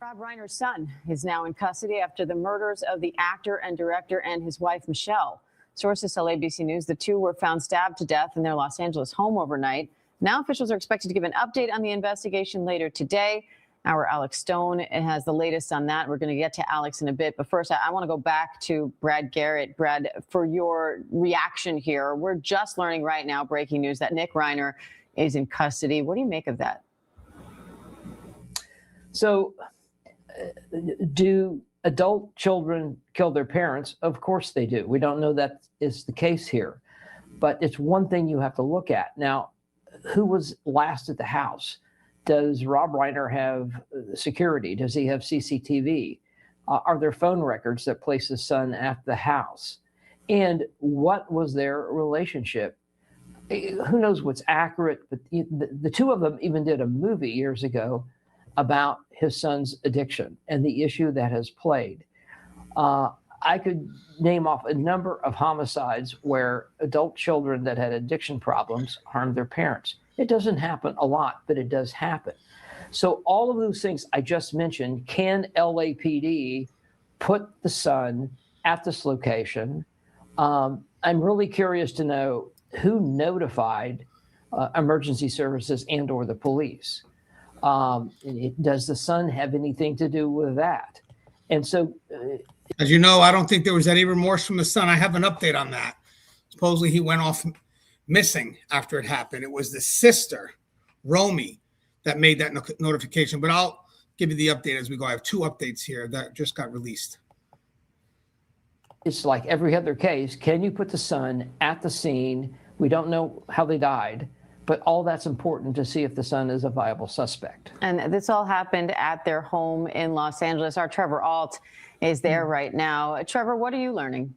Rob Reiner's son is now in custody after the murders of the actor and director and his wife, Michele. Sources tell ABC News the two were found stabbed to death in their Los Angeles home overnight. Now officials are expected to give an update on the investigation later today. Our Alex Stone has the latest on that. We're going to get to Alex in a bit. But first, I want to go back to Brad Garrett. Brad, for your reaction here, we're just learning right now, breaking news, that Nick Reiner is in custody. What do you make of that? So, do adult children kill their parents? Of course they do. We don't know that is the case here. But it's one thing you have to look at. Now, who was last at the house? Does Rob Reiner have security? Does he have CCTV? Are there phone records that place his son at the house? And what was their relationship? Who knows what's accurate? But the two of them even did a movie years ago about his son's addiction and the issue that has played. I could name off a number of homicides where adult children that had addiction problems harmed their parents. It doesn't happen a lot, but it does happen. So all of those things I just mentioned, can LAPD put the son at this location? I'm really curious to know who notified emergency services and or the police. Does the son have anything to do with that? And so, as you know, I don't think there was any remorse from the son. I have an update on that. Supposedly he went off missing after it happened. It was the sister, Romy, that made that notification. But I'll give you the update as we go. I have two updates here that just got released. It's like every other case. Can you put the son at the scene? We don't know how they died, but all that's important to see if the son is a viable suspect. And this all happened at their home in Los Angeles. Our Trevor Alt is there right now. Trevor, what are you learning?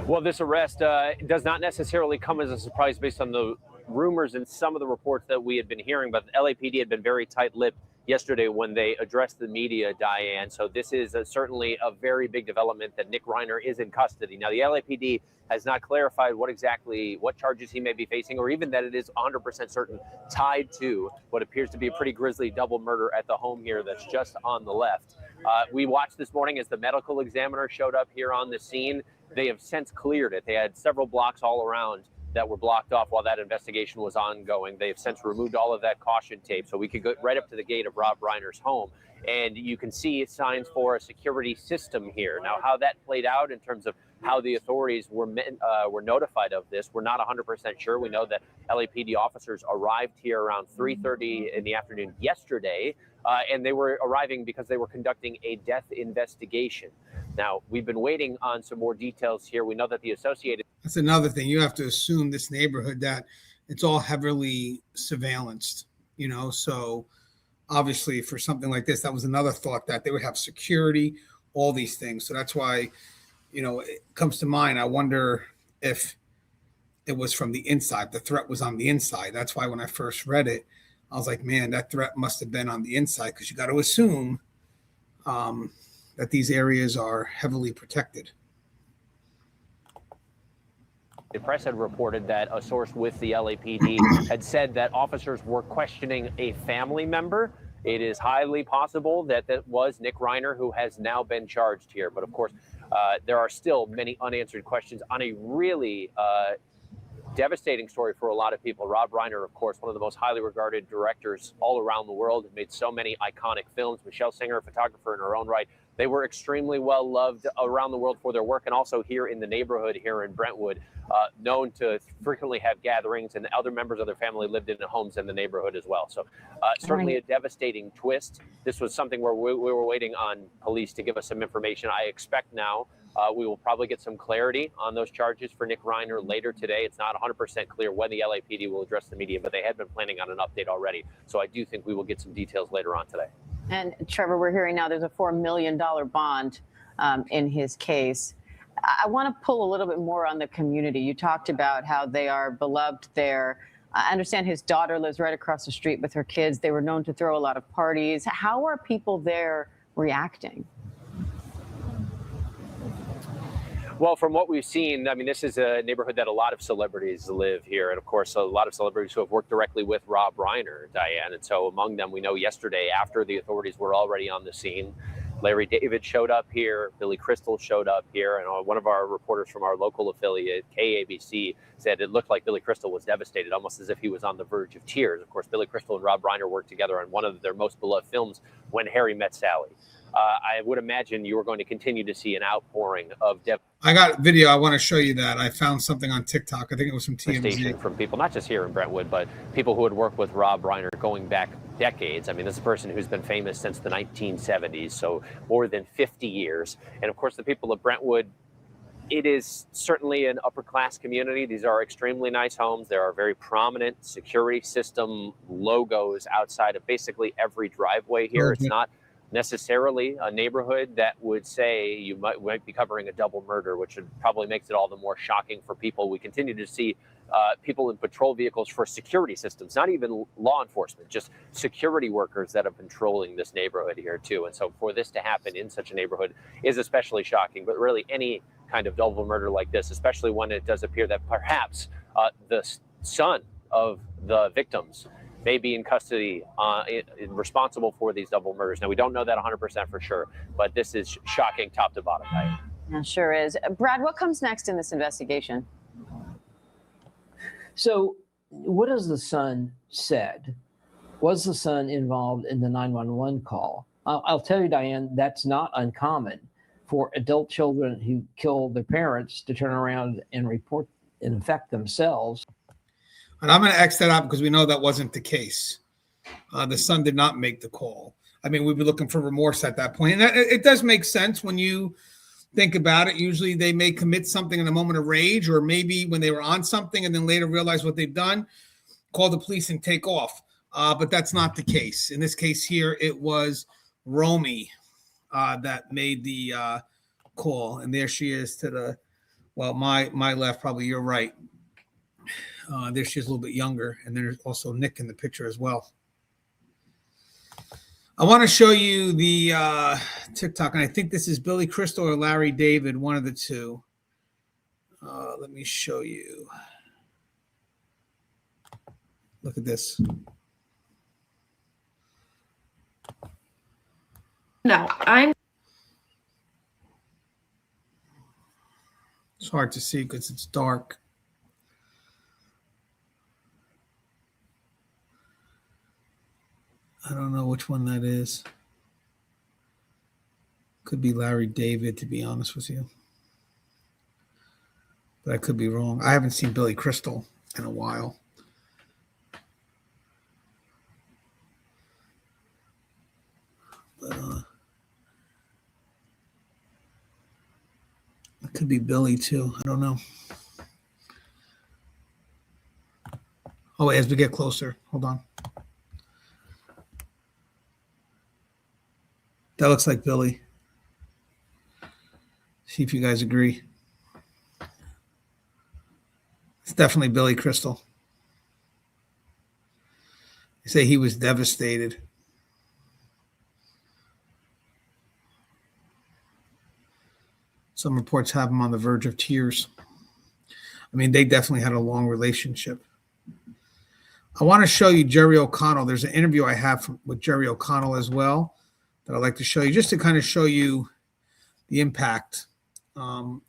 Well, this arrest does not necessarily come as a surprise based on the rumors and some of the reports that we had been hearing, but the LAPD had been very tight-lipped yesterday when they addressed the media, Diane. So this is certainly a very big development that Nick Reiner is in custody. Now, the LAPD has not clarified what charges he may be facing, or even that it is 100% certain tied to what appears to be a pretty grisly double murder at the home here that's just on the left. We watched this morning as the medical examiner showed up here on the scene. They have since cleared it. They had several blocks all around that were blocked off while that investigation was ongoing. They've since removed all of that caution tape, so we could go right up to the gate of Rob Reiner's home, and you can see signs for a security system here. Now, how that played out in terms of how the authorities were notified of this, we're not 100% sure. We know that LAPD officers arrived here around 3:30 in the afternoon yesterday, and they were arriving because they were conducting a death investigation. Now, we've been waiting on some more details here. We know that the Associated... That's another thing. You have to assume this neighborhood that it's all heavily surveillanced, so obviously for something like this, that was another thought, that they would have security, all these things. So that's why, it comes to mind. I wonder if it was from the inside. The threat was on the inside. That's why when I first read it, I was like, man, that threat must have been on the inside, because you got to assume that these areas are heavily protected. The press had reported that a source with the LAPD had said that officers were questioning a family member. It is highly possible that that was Nick Reiner, who has now been charged here. But of course, there are still many unanswered questions on a really devastating story for a lot of people. Rob Reiner, of course, one of the most highly regarded directors all around the world, made so many iconic films. Michele Singer, a photographer in her own right. They were extremely well loved around the world for their work, and also here in the neighborhood here in Brentwood, known to frequently have gatherings, and other members of their family lived in the homes in the neighborhood as well. So certainly a devastating twist. This was something where we were waiting on police to give us some information. I expect now we will probably get some clarity on those charges for Nick Reiner later today. It's not 100% clear when the LAPD will address the media, but they had been planning on an update already. So I do think we will get some details later on today. And Trevor, we're hearing now there's a $4 million bond in his case. I want to pull a little bit more on the community. You talked about how they are beloved there. I understand his daughter lives right across the street with her kids. They were known to throw a lot of parties. How are people there reacting? Well, from what we've seen, I mean, this is a neighborhood that a lot of celebrities live here. And of course, a lot of celebrities who have worked directly with Rob Reiner, Diane. And so among them, we know yesterday, after the authorities were already on the scene, Larry David showed up here, Billy Crystal showed up here, and one of our reporters from our local affiliate, KABC, said it looked like Billy Crystal was devastated, almost as if he was on the verge of tears. Of course, Billy Crystal and Rob Reiner worked together on one of their most beloved films, When Harry Met Sally. I would imagine you are going to continue to see an outpouring of I got video. I want to show you that. I found something on TikTok. I think it was from TMZ. From people, not just here in Brentwood, but people who had worked with Rob Reiner going back decades. I mean, this is a person who's been famous since the 1970s, so more than 50 years. And of course, the people of Brentwood, it is certainly an upper class community. These are extremely nice homes. There are very prominent security system logos outside of basically every driveway here. It's not necessarily a neighborhood that would say you might be covering a double murder, which probably makes it all the more shocking for people. We continue to see people in patrol vehicles for security systems, not even law enforcement, just security workers that are patrolling this neighborhood here too. And so for this to happen in such a neighborhood is especially shocking. But really any kind of double murder like this, especially when it does appear that perhaps the son of the victims may be in custody, responsible for these double murders. Now, we don't know that 100% for sure, but this is shocking top to bottom. It sure is. Brad, what comes next in this investigation? So what has the son said? Was the son involved in the 911 call? I'll tell you, Diane, that's not uncommon for adult children who kill their parents to turn around and report and infect themselves. And I'm going to X that out because we know that wasn't the case. The son did not make the call. I mean, we'd be looking for remorse at that point. And it does make sense when you think about it. Usually they may commit something in a moment of rage, or maybe when they were on something and then later realize what they've done, call the police and take off. But that's not the case. In this case here, it was Romy that made the call. And there she is to the, well, my left, probably your right. There she's a little bit younger, and there's also Nick in the picture as well. I want to show you the TikTok, and I think this is Billy Crystal or Larry David, one of the two. Let me show you. Look at this. No, It's hard to see because it's dark. I don't know which one that is. Could be Larry David, to be honest with you. But I could be wrong. I haven't seen Billy Crystal in a while. But it could be Billy too. I don't know. Oh, wait, as we get closer, hold on. That looks like Billy. See if you guys agree. It's definitely Billy Crystal. They say he was devastated. Some reports have him on the verge of tears. I mean, they definitely had a long relationship. I want to show you Jerry O'Connell. There's an interview I have with Jerry O'Connell as well that I'd like to show you, just to kind of show you the impact. And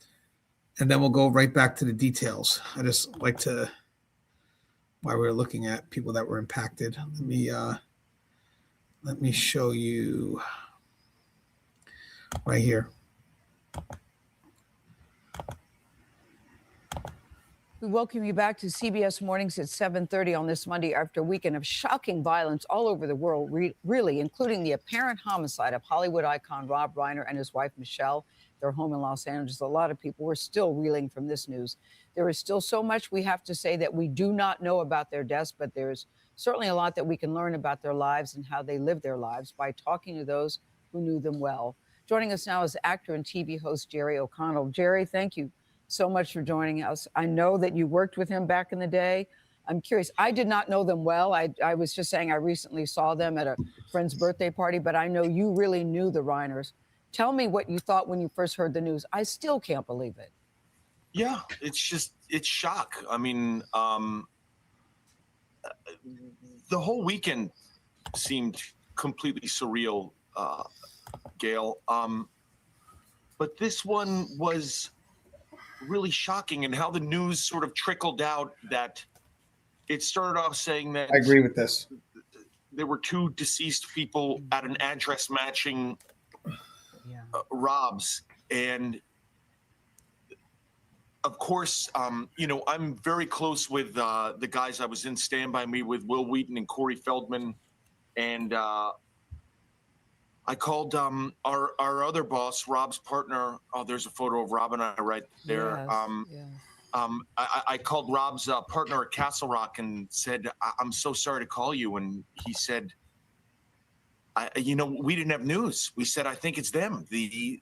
then we'll go right back to the details. I just like to, while we're looking at people that were impacted, let me show you right here. We welcome you back to CBS Mornings at 7:30 on this Monday after a weekend of shocking violence all over the world, really, including the apparent homicide of Hollywood icon Rob Reiner and his wife, Michele, their home in Los Angeles. A lot of people were still reeling from this news. There is still so much we have to say that we do not know about their deaths, but there's certainly a lot that we can learn about their lives and how they live their lives by talking to those who knew them well. Joining us now is actor and TV host Jerry O'Connell. Jerry, thank you so much for joining us. I know that you worked with him back in the day. I'm curious. I did not know them well. I was just saying I recently saw them at a friend's birthday party, but I know you really knew the Reiners. Tell me what you thought when you first heard the news. I still can't believe it. Yeah, it's shock. I mean, the whole weekend seemed completely surreal, Gail. But this one was really shocking, and how the news sort of trickled out. That it started off saying that I agree with this. There were two deceased people at an address matching Rob's, and of course, you know, I'm very close with the guys I was in Stand By Me with, Will Wheaton and Corey Feldman, and I called our other boss, Rob's partner. Oh, there's a photo of Rob and I right there. I called Rob's partner at Castle Rock and said, I'm so sorry to call you. And he said, you know, we didn't have news. We said, I think it's them. The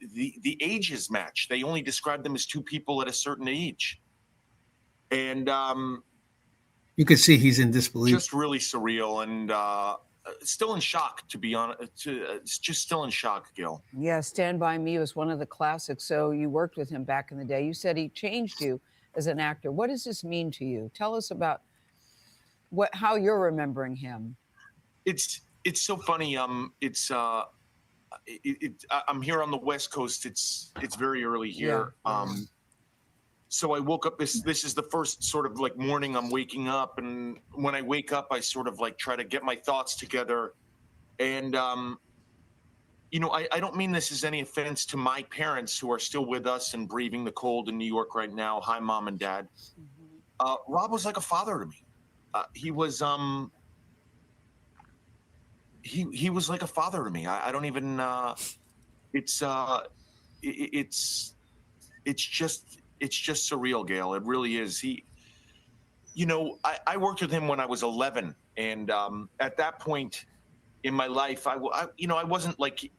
ages match. They only described them as two people at a certain age. And you could see he's in disbelief. Just really surreal, and still in shock, to be honest. It's just still in shock, Gil. Yeah, Stand By Me was one of the classics. So you worked with him back in the day. You said he changed you as an actor. What does this mean to you? Tell us about how you're remembering him. It's so funny. I'm here on the West Coast. It's very early here. Yeah. So I woke up, this is the first sort of like morning I'm waking up. And when I wake up, I sort of like try to get my thoughts together. And, you know, I don't mean this as any offense to my parents who are still with us and breathing the cold in New York right now. Hi, Mom and Dad. Rob was like a father to me. He was like a father to me. I don't even, it's just surreal, Gail. It really is. You know, I worked with him when I was 11, and at that point in my life, I wasn't like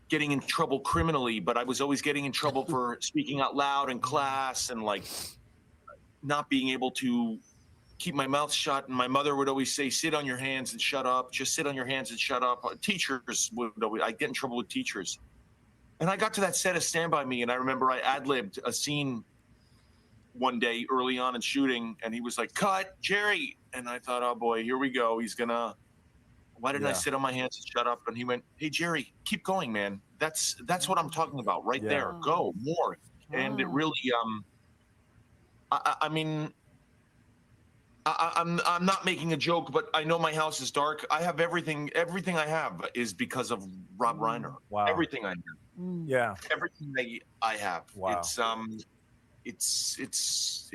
getting in trouble criminally, but I was always getting in trouble for speaking out loud in class, and like, not being able to keep my mouth shut. And my mother would always say, sit on your hands and shut up. Just sit on your hands and shut up. Teachers would always, I get in trouble with teachers. And I got to that set of Stand By Me, and I remember I ad-libbed a scene one day early on in shooting, and he was like, cut, Jerry. And I thought, oh boy, here we go. He's gonna, why didn't I sit on my hands and shut up? And he went, hey, Jerry, keep going, man. That's what I'm talking about right there. Go more. And it really, I mean, I'm not making a joke, but I know my house is dark. I have everything. Everything I have is because of Rob Reiner. Wow. Everything I have. Yeah. Everything that I have. Wow. It's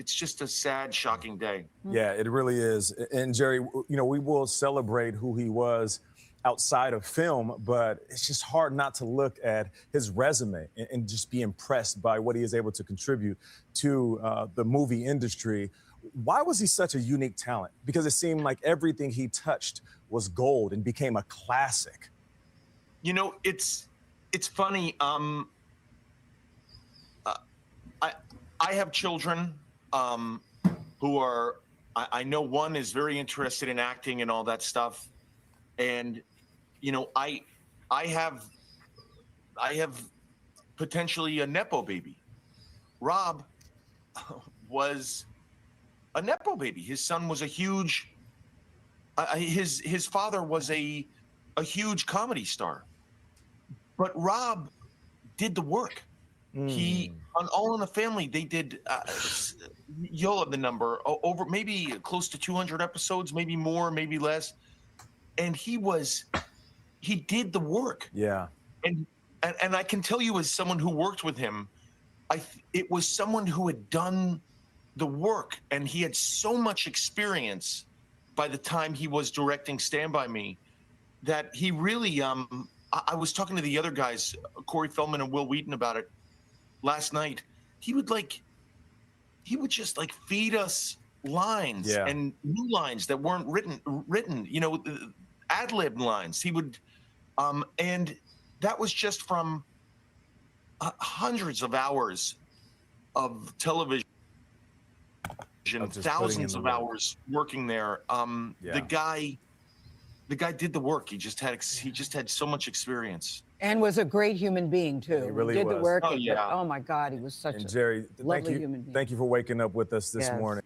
just a sad, shocking day. Yeah, it really is. And Jerry, you know, we will celebrate who he was outside of film, but it's just hard not to look at his resume and just be impressed by what he is able to contribute to the movie industry. Why was he such a unique talent? Because it seemed like everything he touched was gold and became a classic. You know, it's funny. I have children who are, I know one is very interested in acting and all that stuff. And, you know, I have potentially a Nepo baby. Rob was a Nepo baby. His son was a huge, his father was a huge comedy star. But Rob did the work. He, on All in the Family, they did, you'll have the number, over maybe close to 200 episodes, maybe more, maybe less. And he did the work. Yeah. And I can tell you, as someone who worked with him, it was someone who had done the work, and he had so much experience by the time he was directing Stand By Me that he really, I was talking to the other guys, Corey Feldman and Will Wheaton, about it last night. He would just like feed us lines and new lines that weren't written, you know, ad-lib lines. He would, and that was just from hundreds of hours of television, thousands of hours working there. The guy did the work. He just had so much experience. And was a great human being too. He really did was. the work. Oh, yeah. Oh my God, he was such And a Jerry, lovely human being. Thank you for waking up with us this morning.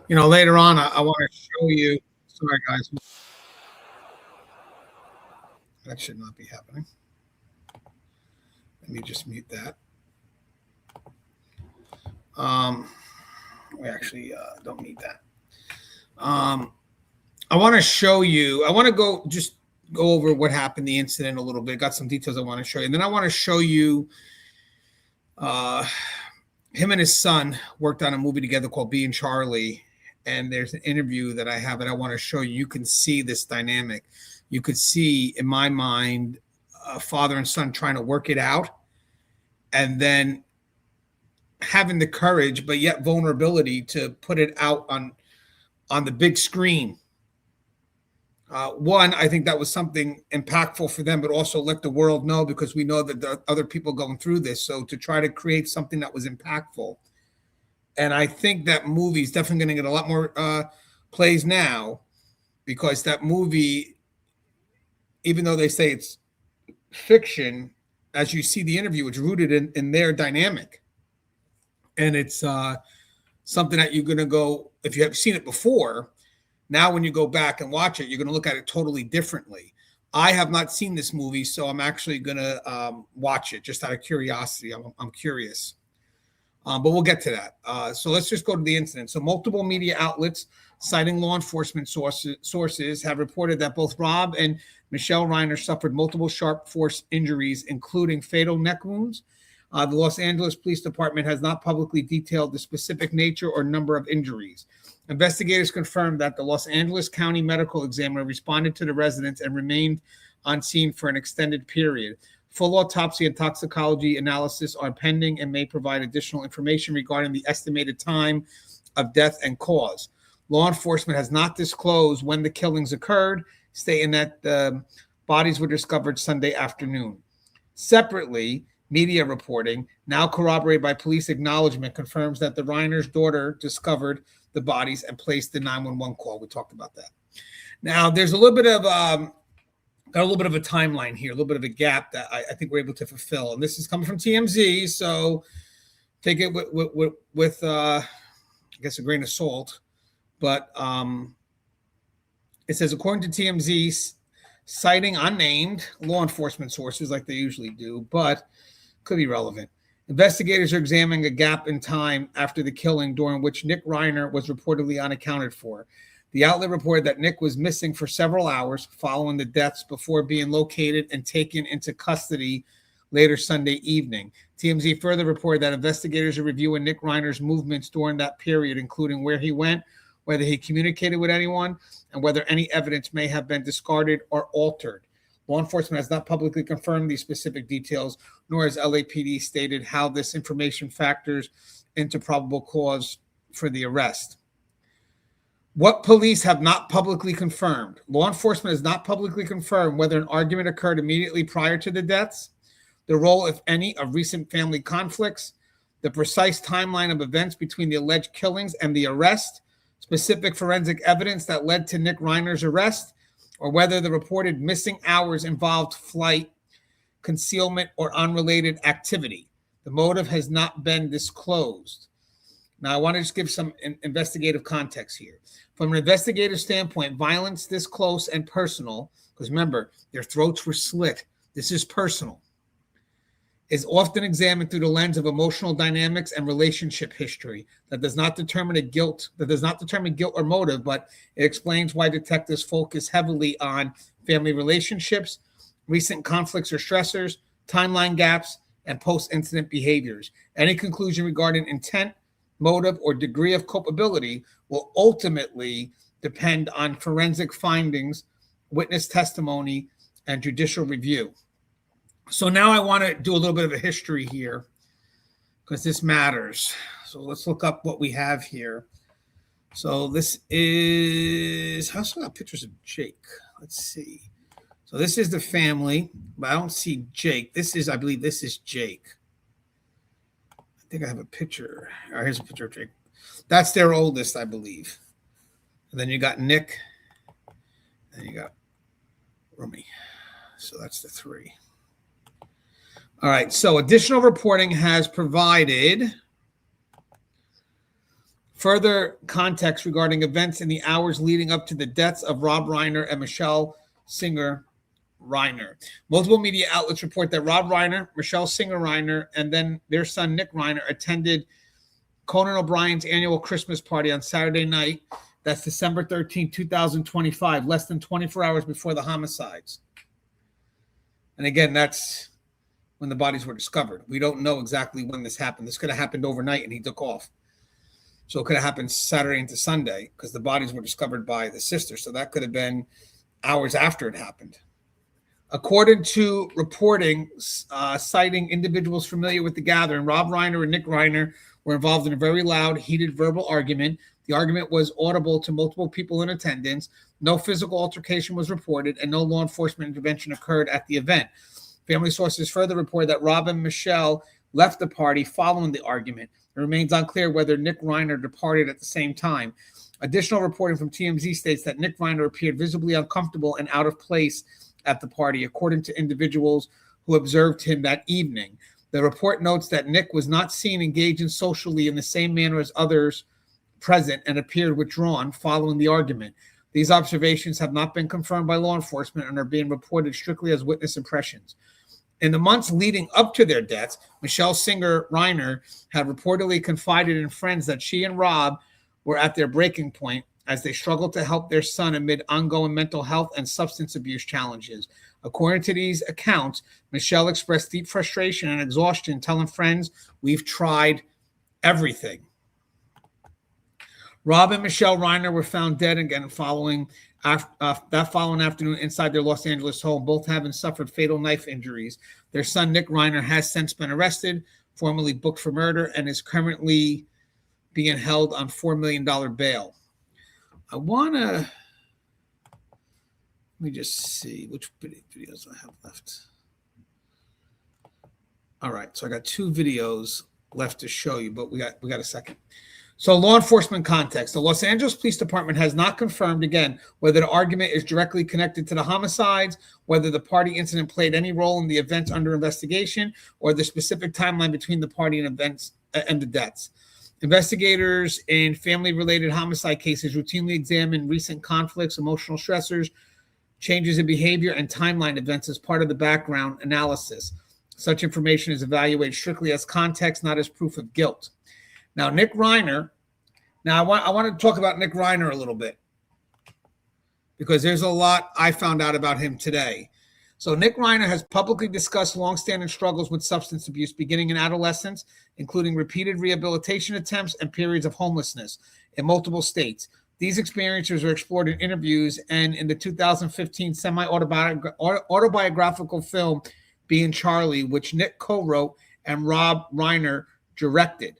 You know, later on, I want to show you. Sorry, guys. That should not be happening. Let me just mute that. We actually don't need that. I want to show you. I want to go over what happened, the incident a little bit. Got some details I want to show you. And then I want to show you him and his son worked on a movie together called Being Charlie. And there's an interview that I have that I want to show you. You can see this dynamic. You could see, in my mind, a father and son trying to work it out, and then having the courage, but yet vulnerability to put it out on the big screen. One, I think that was something impactful for them, but also let the world know, because we know that there are other people going through this. So to try to create something that was impactful. And I think that movie is definitely going to get a lot more plays now, because that movie, even though they say it's fiction, as you see the interview, it's rooted in their dynamic. And it's something that you're going to go, if you have seen it before, now when you go back and watch it, you're going to look at it totally differently. I have not seen this movie, so I'm actually going to watch it just out of curiosity. I'm curious. But we'll get to that. So let's just go to the incident. So multiple media outlets citing law enforcement sources have reported that both Rob and Michele Reiner suffered multiple sharp force injuries, including fatal neck wounds. The Los Angeles Police Department has not publicly detailed the specific nature or number of injuries. Investigators confirmed that the Los Angeles County Medical Examiner responded to the residents and remained on scene for an extended period. Full autopsy and toxicology analysis are pending and may provide additional information regarding the estimated time of death and cause. Law enforcement has not disclosed when the killings occurred, stating that the bodies were discovered Sunday afternoon. Separately, media reporting, now corroborated by police acknowledgement, confirms that the Reiner's daughter discovered the bodies and placed the 911 call. We talked about that. Now, there's a little bit of got a little bit of a timeline here, a little bit of a gap that I think we're able to fulfill. And this is coming from TMZ, so take it with I guess a grain of salt. But it says, according to TMZ, citing unnamed law enforcement sources like they usually do, but could be relevant. Investigators are examining a gap in time after the killing during which Nick Reiner was reportedly unaccounted for. The outlet reported that Nick was missing for several hours following the deaths before being located and taken into custody later Sunday evening. TMZ further reported that investigators are reviewing Nick Reiner's movements during that period, including where he went, whether he communicated with anyone, and whether any evidence may have been discarded or altered. Law enforcement has not publicly confirmed these specific details, nor has LAPD stated how this information factors into probable cause for the arrest. What police have not publicly confirmed. Law enforcement has not publicly confirmed whether an argument occurred immediately prior to the deaths, the role, if any, of recent family conflicts, the precise timeline of events between the alleged killings and the arrest, specific forensic evidence that led to Nick Reiner's arrest, or whether the reported missing hours involved flight, concealment, or unrelated activity. The motive has not been disclosed. Now, I want to just give some investigative context here. From an investigative standpoint, violence this close and personal, because remember, their throats were slit. This is personal, is often examined through the lens of emotional dynamics and relationship history. That does not determine guilt or motive, but it explains why detectives focus heavily on family relationships, recent conflicts or stressors, timeline gaps, and post-incident behaviors. Any conclusion regarding intent, motive, or degree of culpability will ultimately depend on forensic findings, witness testimony, and judicial review. So now I want to do a little bit of a history here because this matters. So let's look up what we have here. So this is, I also got pictures of Jake. Let's see. So this is the family, but I don't see Jake. I believe this is Jake. I think I have a picture. All right, here's a picture of Jake. That's their oldest, I believe. And then you got Nick. And you got Rumi. So that's the three. All right, so additional reporting has provided further context regarding events in the hours leading up to the deaths of Rob Reiner and Michele Singer Reiner. Multiple media outlets report that Rob Reiner, Michele Singer Reiner, and then their son Nick Reiner attended Conan O'Brien's annual Christmas party on Saturday night. That's December 13, 2025, less than 24 hours before the homicides. And again, that's when the bodies were discovered. We don't know exactly when this happened. This could have happened overnight and he took off. So it could have happened Saturday into Sunday because the bodies were discovered by the sister. So that could have been hours after it happened. According to reporting citing individuals familiar with the gathering, Rob Reiner and Nick Reiner were involved in a very loud, heated verbal argument. The argument was audible to multiple people in attendance. No physical altercation was reported, and no law enforcement intervention occurred at the event. Family sources further report that Rob and Michele left the party following the argument. It remains unclear whether Nick Reiner departed at the same time. Additional reporting from TMZ states that Nick Reiner appeared visibly uncomfortable and out of place at the party, according to individuals who observed him that evening. The report notes that Nick was not seen engaging socially in the same manner as others present and appeared withdrawn following the argument. These observations have not been confirmed by law enforcement and are being reported strictly as witness impressions. In the months leading up to their deaths, Michele Singer Reiner had reportedly confided in friends that she and Rob were at their breaking point as they struggled to help their son amid ongoing mental health and substance abuse challenges. According to these accounts, Michele expressed deep frustration and exhaustion, telling friends, "We've tried everything." Rob and Michele Reiner were found dead again following afternoon inside their Los Angeles home, both having suffered fatal knife injuries. Their son, Nick Reiner, has since been arrested, formally booked for murder, and is currently being held on $4 million bail. Let me just see which videos I have left. All right, so I got 2 videos left to show you, but we got a second. So law enforcement context. The Los Angeles Police Department has not confirmed, again, whether the argument is directly connected to the homicides, whether the party incident played any role in the events under investigation, or the specific timeline between the party and events and the deaths. Investigators in family-related homicide cases routinely examine recent conflicts, emotional stressors, changes in behavior, and timeline events as part of the background analysis. Such information is evaluated strictly as context, not as proof of guilt. Now, Nick Reiner. Now, I want to talk about Nick Reiner a little bit because there's a lot I found out about him today. So Nick Reiner has publicly discussed longstanding struggles with substance abuse beginning in adolescence, including repeated rehabilitation attempts and periods of homelessness in multiple states. These experiences are explored in interviews and in the 2015 semi-autobiographical film, Being Charlie, which Nick co-wrote and Rob Reiner directed.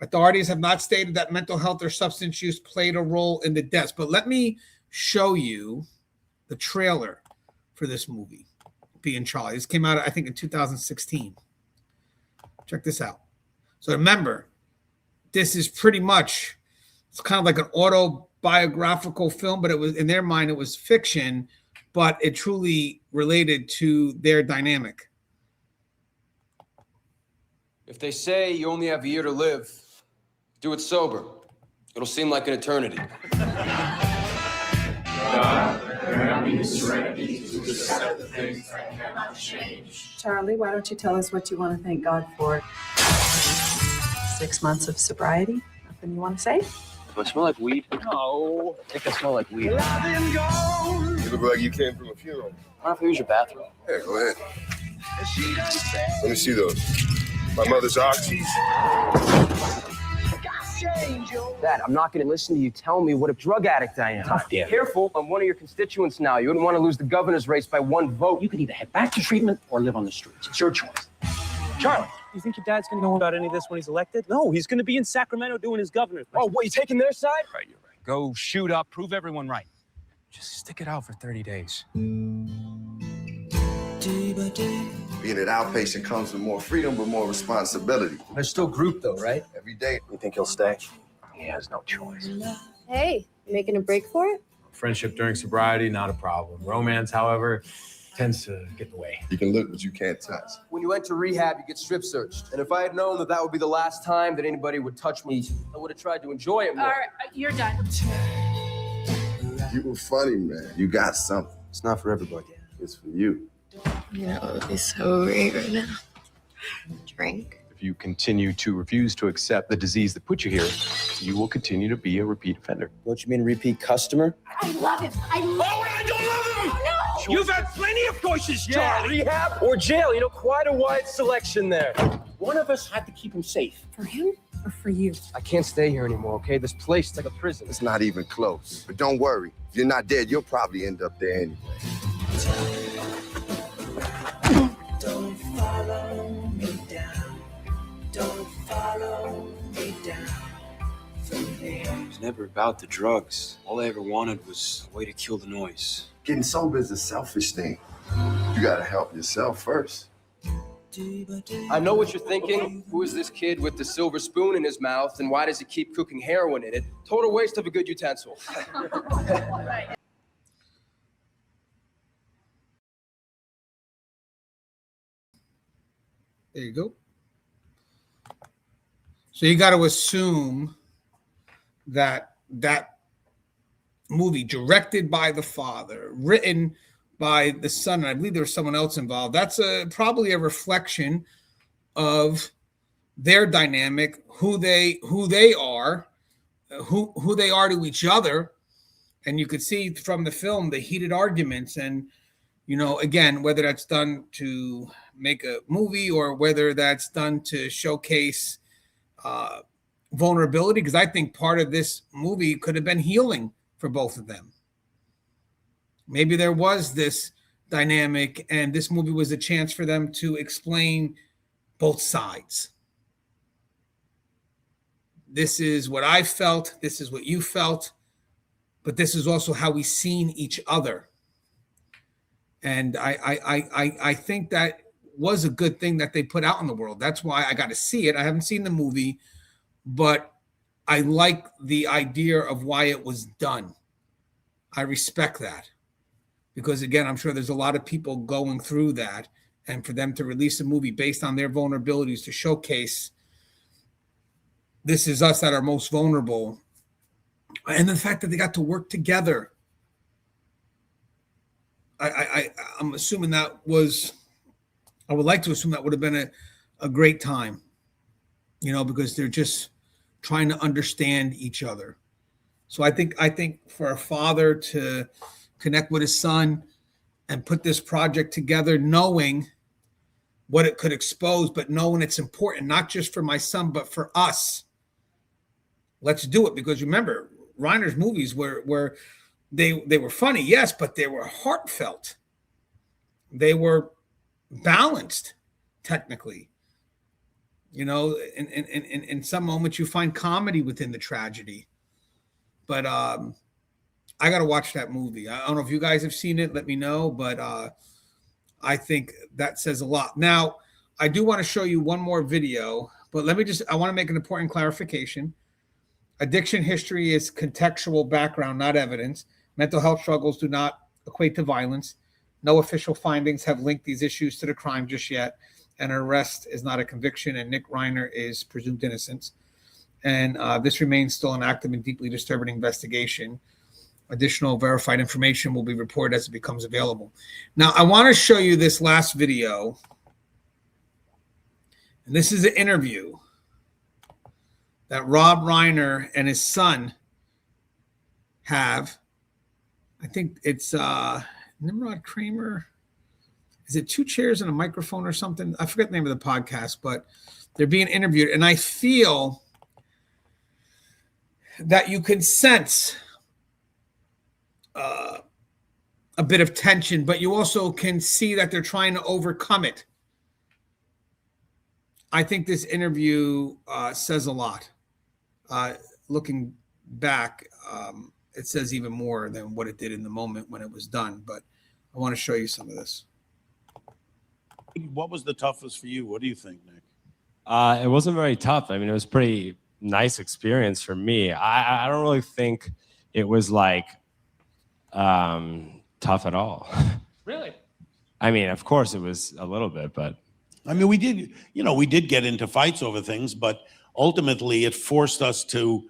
Authorities have not stated that mental health or substance use played a role in the deaths. But let me show you the trailer for this movie, Being Charlie. This came out, I think, in 2016. Check this out. So remember, this is pretty much, it's kind of like an autobiographical film, but it was, in their mind, it was fiction, but it truly related to their dynamic. If they say you only have a year to live, do it sober. It'll seem like an eternity. Charlie, why don't you tell us what you want to thank God for? 6 months of sobriety? Nothing you want to say? Do I smell like weed? No. I think I smell like weed. You look like you came from a funeral. I don't have to use your bathroom. Hey, go ahead. Let me see those. My mother's oxys. Dad, I'm not going to listen to you tell me what a drug addict I am. Careful, I'm one of your constituents now. You wouldn't want to lose the governor's race by 1 vote. You can either head back to treatment or live on the streets. It's your choice. Charlie. You think your dad's going to know about any of this when he's elected? No, he's going to be in Sacramento doing his governor's. Oh, what, you taking their side? Right, you're right. Go shoot up, prove everyone right. Just stick it out for 30 days. Being an outpatient comes with more freedom, but more responsibility. They're still group, though, right? Every day. You think he'll stay? He has no choice. Hey, you making a break for it? Friendship during sobriety, not a problem. Romance, however, tends to get in the way. You can look, but you can't touch. When you enter rehab, you get strip searched. And if I had known that that would be the last time that anybody would touch me, I would have tried to enjoy it more. All right, you're done. You were funny, man. You got something. It's not for everybody. It's for you. You know, it would be so great right now. Drink. If you continue to refuse to accept the disease that put you here, you will continue to be a repeat offender. Don't you mean repeat customer? I love him. I love him. I don't love him! No! You've had plenty of choices, Charlie. Rehab or jail. You know, quite a wide selection there. One of us had to keep him safe. For him or for you? I can't stay here anymore, okay? This place is like a prison. It's not even close. But don't worry. If you're not dead, you'll probably end up there anyway. Don't follow me down. Don't follow me down from here. It was never about the drugs. All I ever wanted was a way to kill the noise. Getting sober is a selfish thing. You gotta help yourself first. I know what you're thinking. Who is this kid with the silver spoon in his mouth, and why does he keep cooking heroin in it? Total waste of a good utensil. There you go. So you got to assume that that movie, directed by the father, written by the son, and I believe there was someone else involved, that's probably a reflection of their dynamic, who they are to each other. And you could see from the film the heated arguments, and you know, again, whether that's done to make a movie or whether that's done to showcase vulnerability, because I think part of this movie could have been healing for both of them. Maybe there was this dynamic and this movie was a chance for them to explain both sides. This is what I felt, this is what you felt, but this is also how we seen each other. And I think that was a good thing that they put out in the world. That's why I got to see it. I haven't seen the movie, but I like the idea of why it was done. I respect that because, again, I'm sure there's a lot of people going through that, and for them to release a movie based on their vulnerabilities to showcase this is us that are most vulnerable, and the fact that they got to work together. I'm assuming that was, I would like to assume that would have been a great time, because they're just trying to understand each other. So I think for a father to connect with his son and put this project together, knowing what it could expose, but knowing it's important, not just for my son, but for us. Let's do it. Because remember, Reiner's movies were they were funny, yes, but they were heartfelt. They were balanced, technically. In some moments you find comedy within the tragedy. But I got to watch that movie. I don't know if you guys have seen it. Let me know. But I think that says a lot. Now, I do want to show you one more video. But I want to make an important clarification. Addiction history is contextual background, not evidence. Mental health struggles do not equate to violence. No official findings have linked these issues to the crime just yet. An arrest is not a conviction, and Nick Reiner is presumed innocent. And this remains still an active and deeply disturbing investigation. Additional verified information will be reported as it becomes available. Now, I want to show you this last video. And this is an interview that Rob Reiner and his son have. I think it's Nimrod Kramer. Is it 2 chairs and a microphone or something? I forget the name of the podcast, but they're being interviewed. And I feel that you can sense a bit of tension, but you also can see that they're trying to overcome it. I think this interview says a lot. Looking back, it says even more than what it did in the moment when it was done. But I want to show you some of this. What was the toughest for you? What do you think, Nick? It wasn't very tough. I mean, it was pretty nice experience for me. I don't really think it was like tough at all. Really? I mean, of course it was a little bit, but I mean, we did get into fights over things, but ultimately it forced us to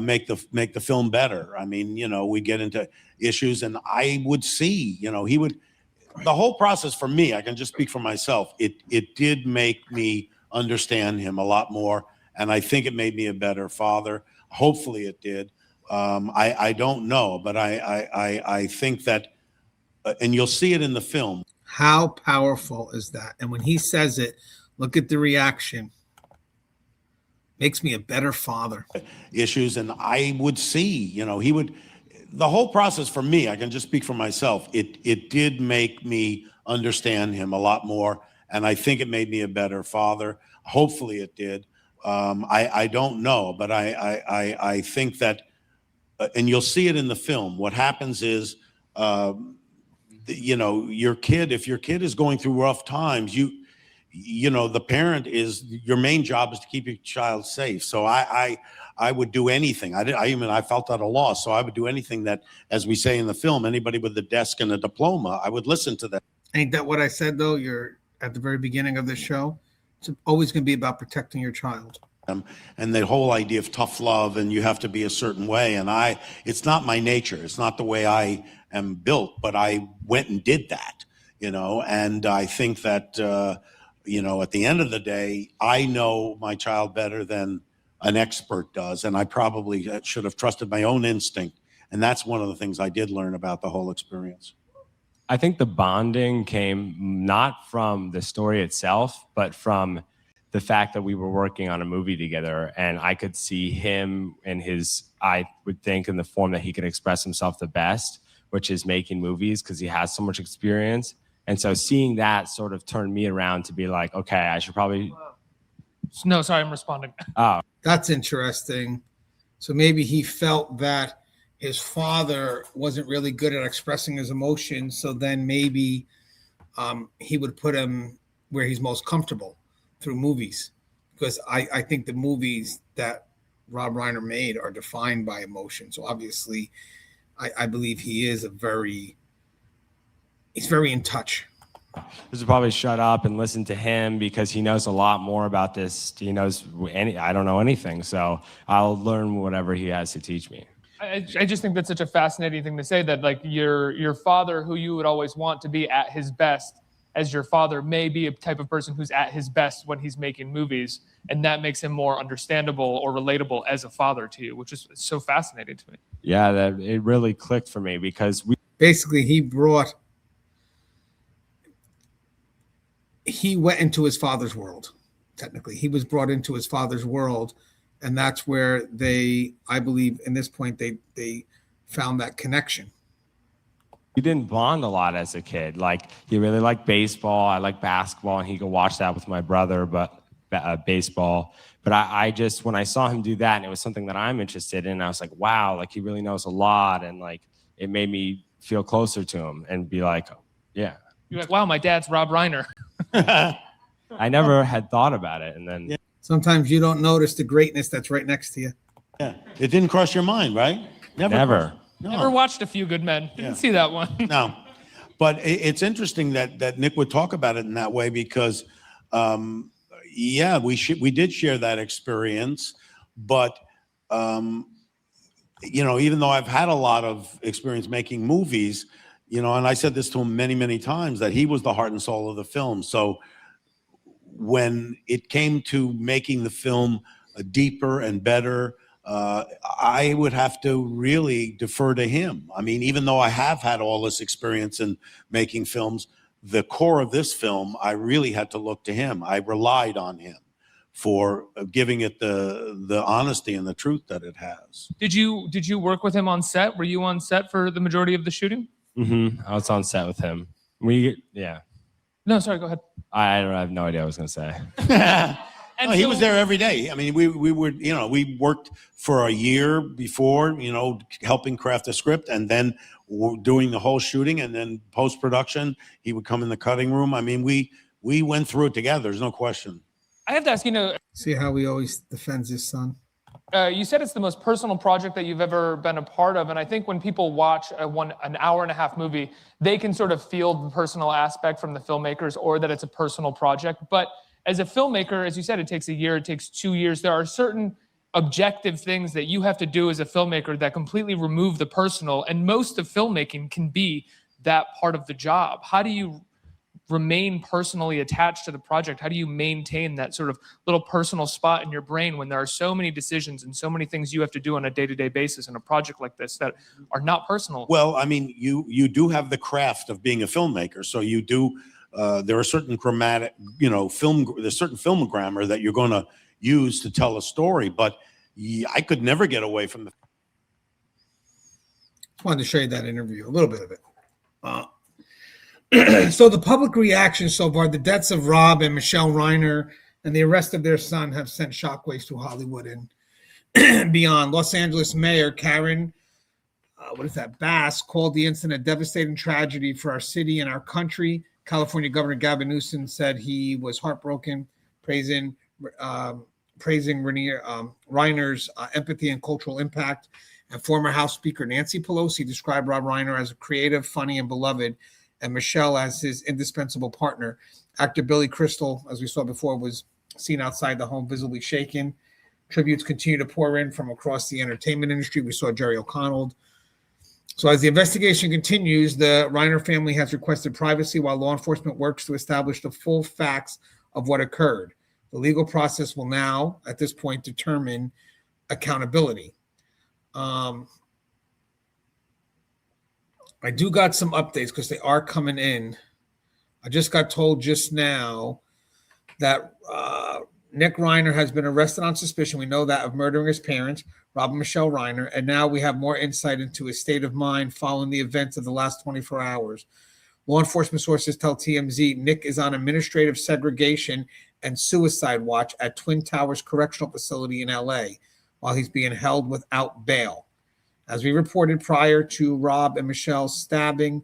make the film better. I mean, we get into issues, and I would see, he would. The whole process for me, I can just speak for myself. It did make me understand him a lot more, and I think it made me a better father. Hopefully, it did. I don't know, but I think that, and you'll see it in the film. How powerful is that? And when he says it, look at the reaction. Makes me a better father. Issues, and I would see, he would. The whole process for me, I can just speak for myself. It did make me understand him a lot more, and I think it made me a better father. Hopefully, it did. I don't know, but I think that, and you'll see it in the film. What happens is, your kid. If your kid is going through rough times, the parent is, your main job is to keep your child safe. So I would do anything. I felt at a loss. So I would do anything that, as we say in the film, anybody with a desk and a diploma, I would listen to them. Ain't that what I said, though? You're at the very beginning of the show. It's always going to be about protecting your child. And the whole idea of tough love, and you have to be a certain way. And it's not my nature. It's not the way I am built, but I went and did that, and I think that, at the end of the day, I know my child better than an expert does, and I probably should have trusted my own instinct. And that's one of the things I did learn about the whole experience. I think the bonding came not from the story itself, but from the fact that we were working on a movie together, and I could see him in I would think, in the form that he could express himself the best, which is making movies, because he has so much experience. And so seeing that sort of turned me around to be like, okay, I should probably. No, sorry, I'm responding. Oh, that's interesting. So maybe he felt that his father wasn't really good at expressing his emotions. So then maybe he would put him where he's most comfortable, through movies. Because I think the movies that Rob Reiner made are defined by emotion. So obviously, I believe he's very in touch. I should probably shut up and listen to him because he knows a lot more about this. He knows I don't know anything, so I'll learn whatever he has to teach me. I just think that's such a fascinating thing to say, that like your father, who you would always want to be at his best as your father, may be a type of person who's at his best when he's making movies, and that makes him more understandable or relatable as a father to you, which is so fascinating to me. Yeah, that it really clicked for me because basically he went into his father's world. Technically, he was brought into his father's world, and that's where I believe, in this point, they found that connection. we didn't bond a lot as a kid. Like, he really liked baseball. I like basketball, and he could watch that with my brother, but baseball. But I just, when I saw him do that, and it was something that I'm interested in, I was like, wow, like he really knows a lot, and like it made me feel closer to him and be like, yeah. You're like, wow, my dad's Rob Reiner. I never had thought about it, and then sometimes you don't notice the greatness that's right next to you. Yeah, it didn't cross your mind, right? Never. No. Never watched A Few Good Men. Didn't see that one. No, but it's interesting that Nick would talk about it in that way because, we did share that experience, but even though I've had a lot of experience making movies, and I said this to him many, many times, that he was the heart and soul of the film. So when it came to making the film deeper and better, I would have to really defer to him. I mean, even though I have had all this experience in making films, the core of this film, I really had to look to him. I relied on him for giving it the honesty and the truth that it has. Did you work with him on set? Were you on set for the majority of the shooting? Mm-hmm. I was on set with him. No, sorry, go ahead. I have no idea what I was going to say. And he was there every day. I mean, we worked for a year before, helping craft the script, and then doing the whole shooting, and then post-production, he would come in the cutting room. I mean, we went through it together. There's no question. I have to ask, see how he always defends his son. You said it's the most personal project that you've ever been a part of, and I think when people watch an hour and a half movie, they can sort of feel the personal aspect from the filmmakers, or that it's a personal project. But as a filmmaker, as you said, it takes a year, it takes 2 years. There are certain objective things that you have to do as a filmmaker that completely remove the personal, and most of filmmaking can be that part of the job. How do you remain personally attached to the project? How do you maintain that sort of little personal spot in your brain when there are so many decisions and so many things you have to do on a day-to-day basis in a project like this that are not personal? Well, I mean, you do have the craft of being a filmmaker, so you do. There are certain there's certain film grammar that you're going to use to tell a story, but I could never get away from the. Just wanted to show you that interview, a little bit of it. So the public reaction so far, the deaths of Rob and Michele Reiner and the arrest of their son have sent shockwaves through Hollywood and beyond. Los Angeles Mayor Karen, Bass, called the incident a devastating tragedy for our city and our country. California Governor Gavin Newsom said he was heartbroken, praising Reiner's empathy and cultural impact. And former House Speaker Nancy Pelosi described Rob Reiner as a creative, funny, and beloved, and Michele as his indispensable partner. Actor Billy Crystal, as we saw before, was seen outside the home visibly shaken. Tributes continue to pour in from across the entertainment industry. We saw Jerry O'Connell. So as the investigation continues, the Reiner family has requested privacy while law enforcement works to establish the full facts of what occurred. The legal process will now, at this point, determine accountability. I do got some updates because they are coming in. I just got told just now that Nick Reiner has been arrested on suspicion, we know that, of murdering his parents, Rob and Michele Reiner, and now we have more insight into his state of mind following the events of the last 24 hours. Law enforcement sources tell TMZ Nick is on administrative segregation and suicide watch at Twin Towers Correctional Facility in LA while he's being held without bail. As we reported prior to Rob and Michele's stabbing,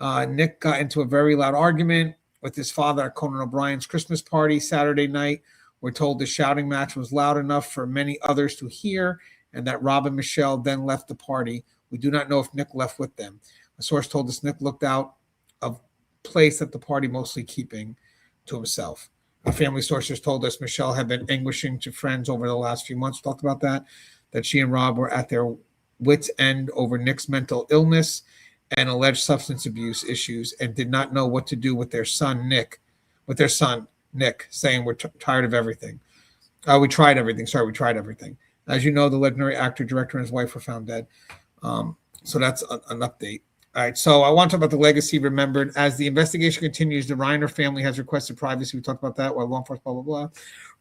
Nick got into a very loud argument with his father at Conan O'Brien's Christmas party Saturday night. We're told the shouting match was loud enough for many others to hear, and that Rob and Michele then left the party. We do not know if Nick left with them. A source told us Nick looked out of place at the party, mostly keeping to himself. Our family sources told us Michele had been anguishing to friends over the last few months. We talked about that she and Rob were at their wits' end over Nick's mental illness and alleged substance abuse issues, and did not know what to do with their son, Nick, saying we're tired of everything. We tried everything. We tried everything. As you know, the legendary actor, director, and his wife were found dead. So that's an update. All right, so I want to talk about the legacy remembered. As the investigation continues, the Reiner family has requested privacy. We talked about that, while law enforcement, blah, blah, blah.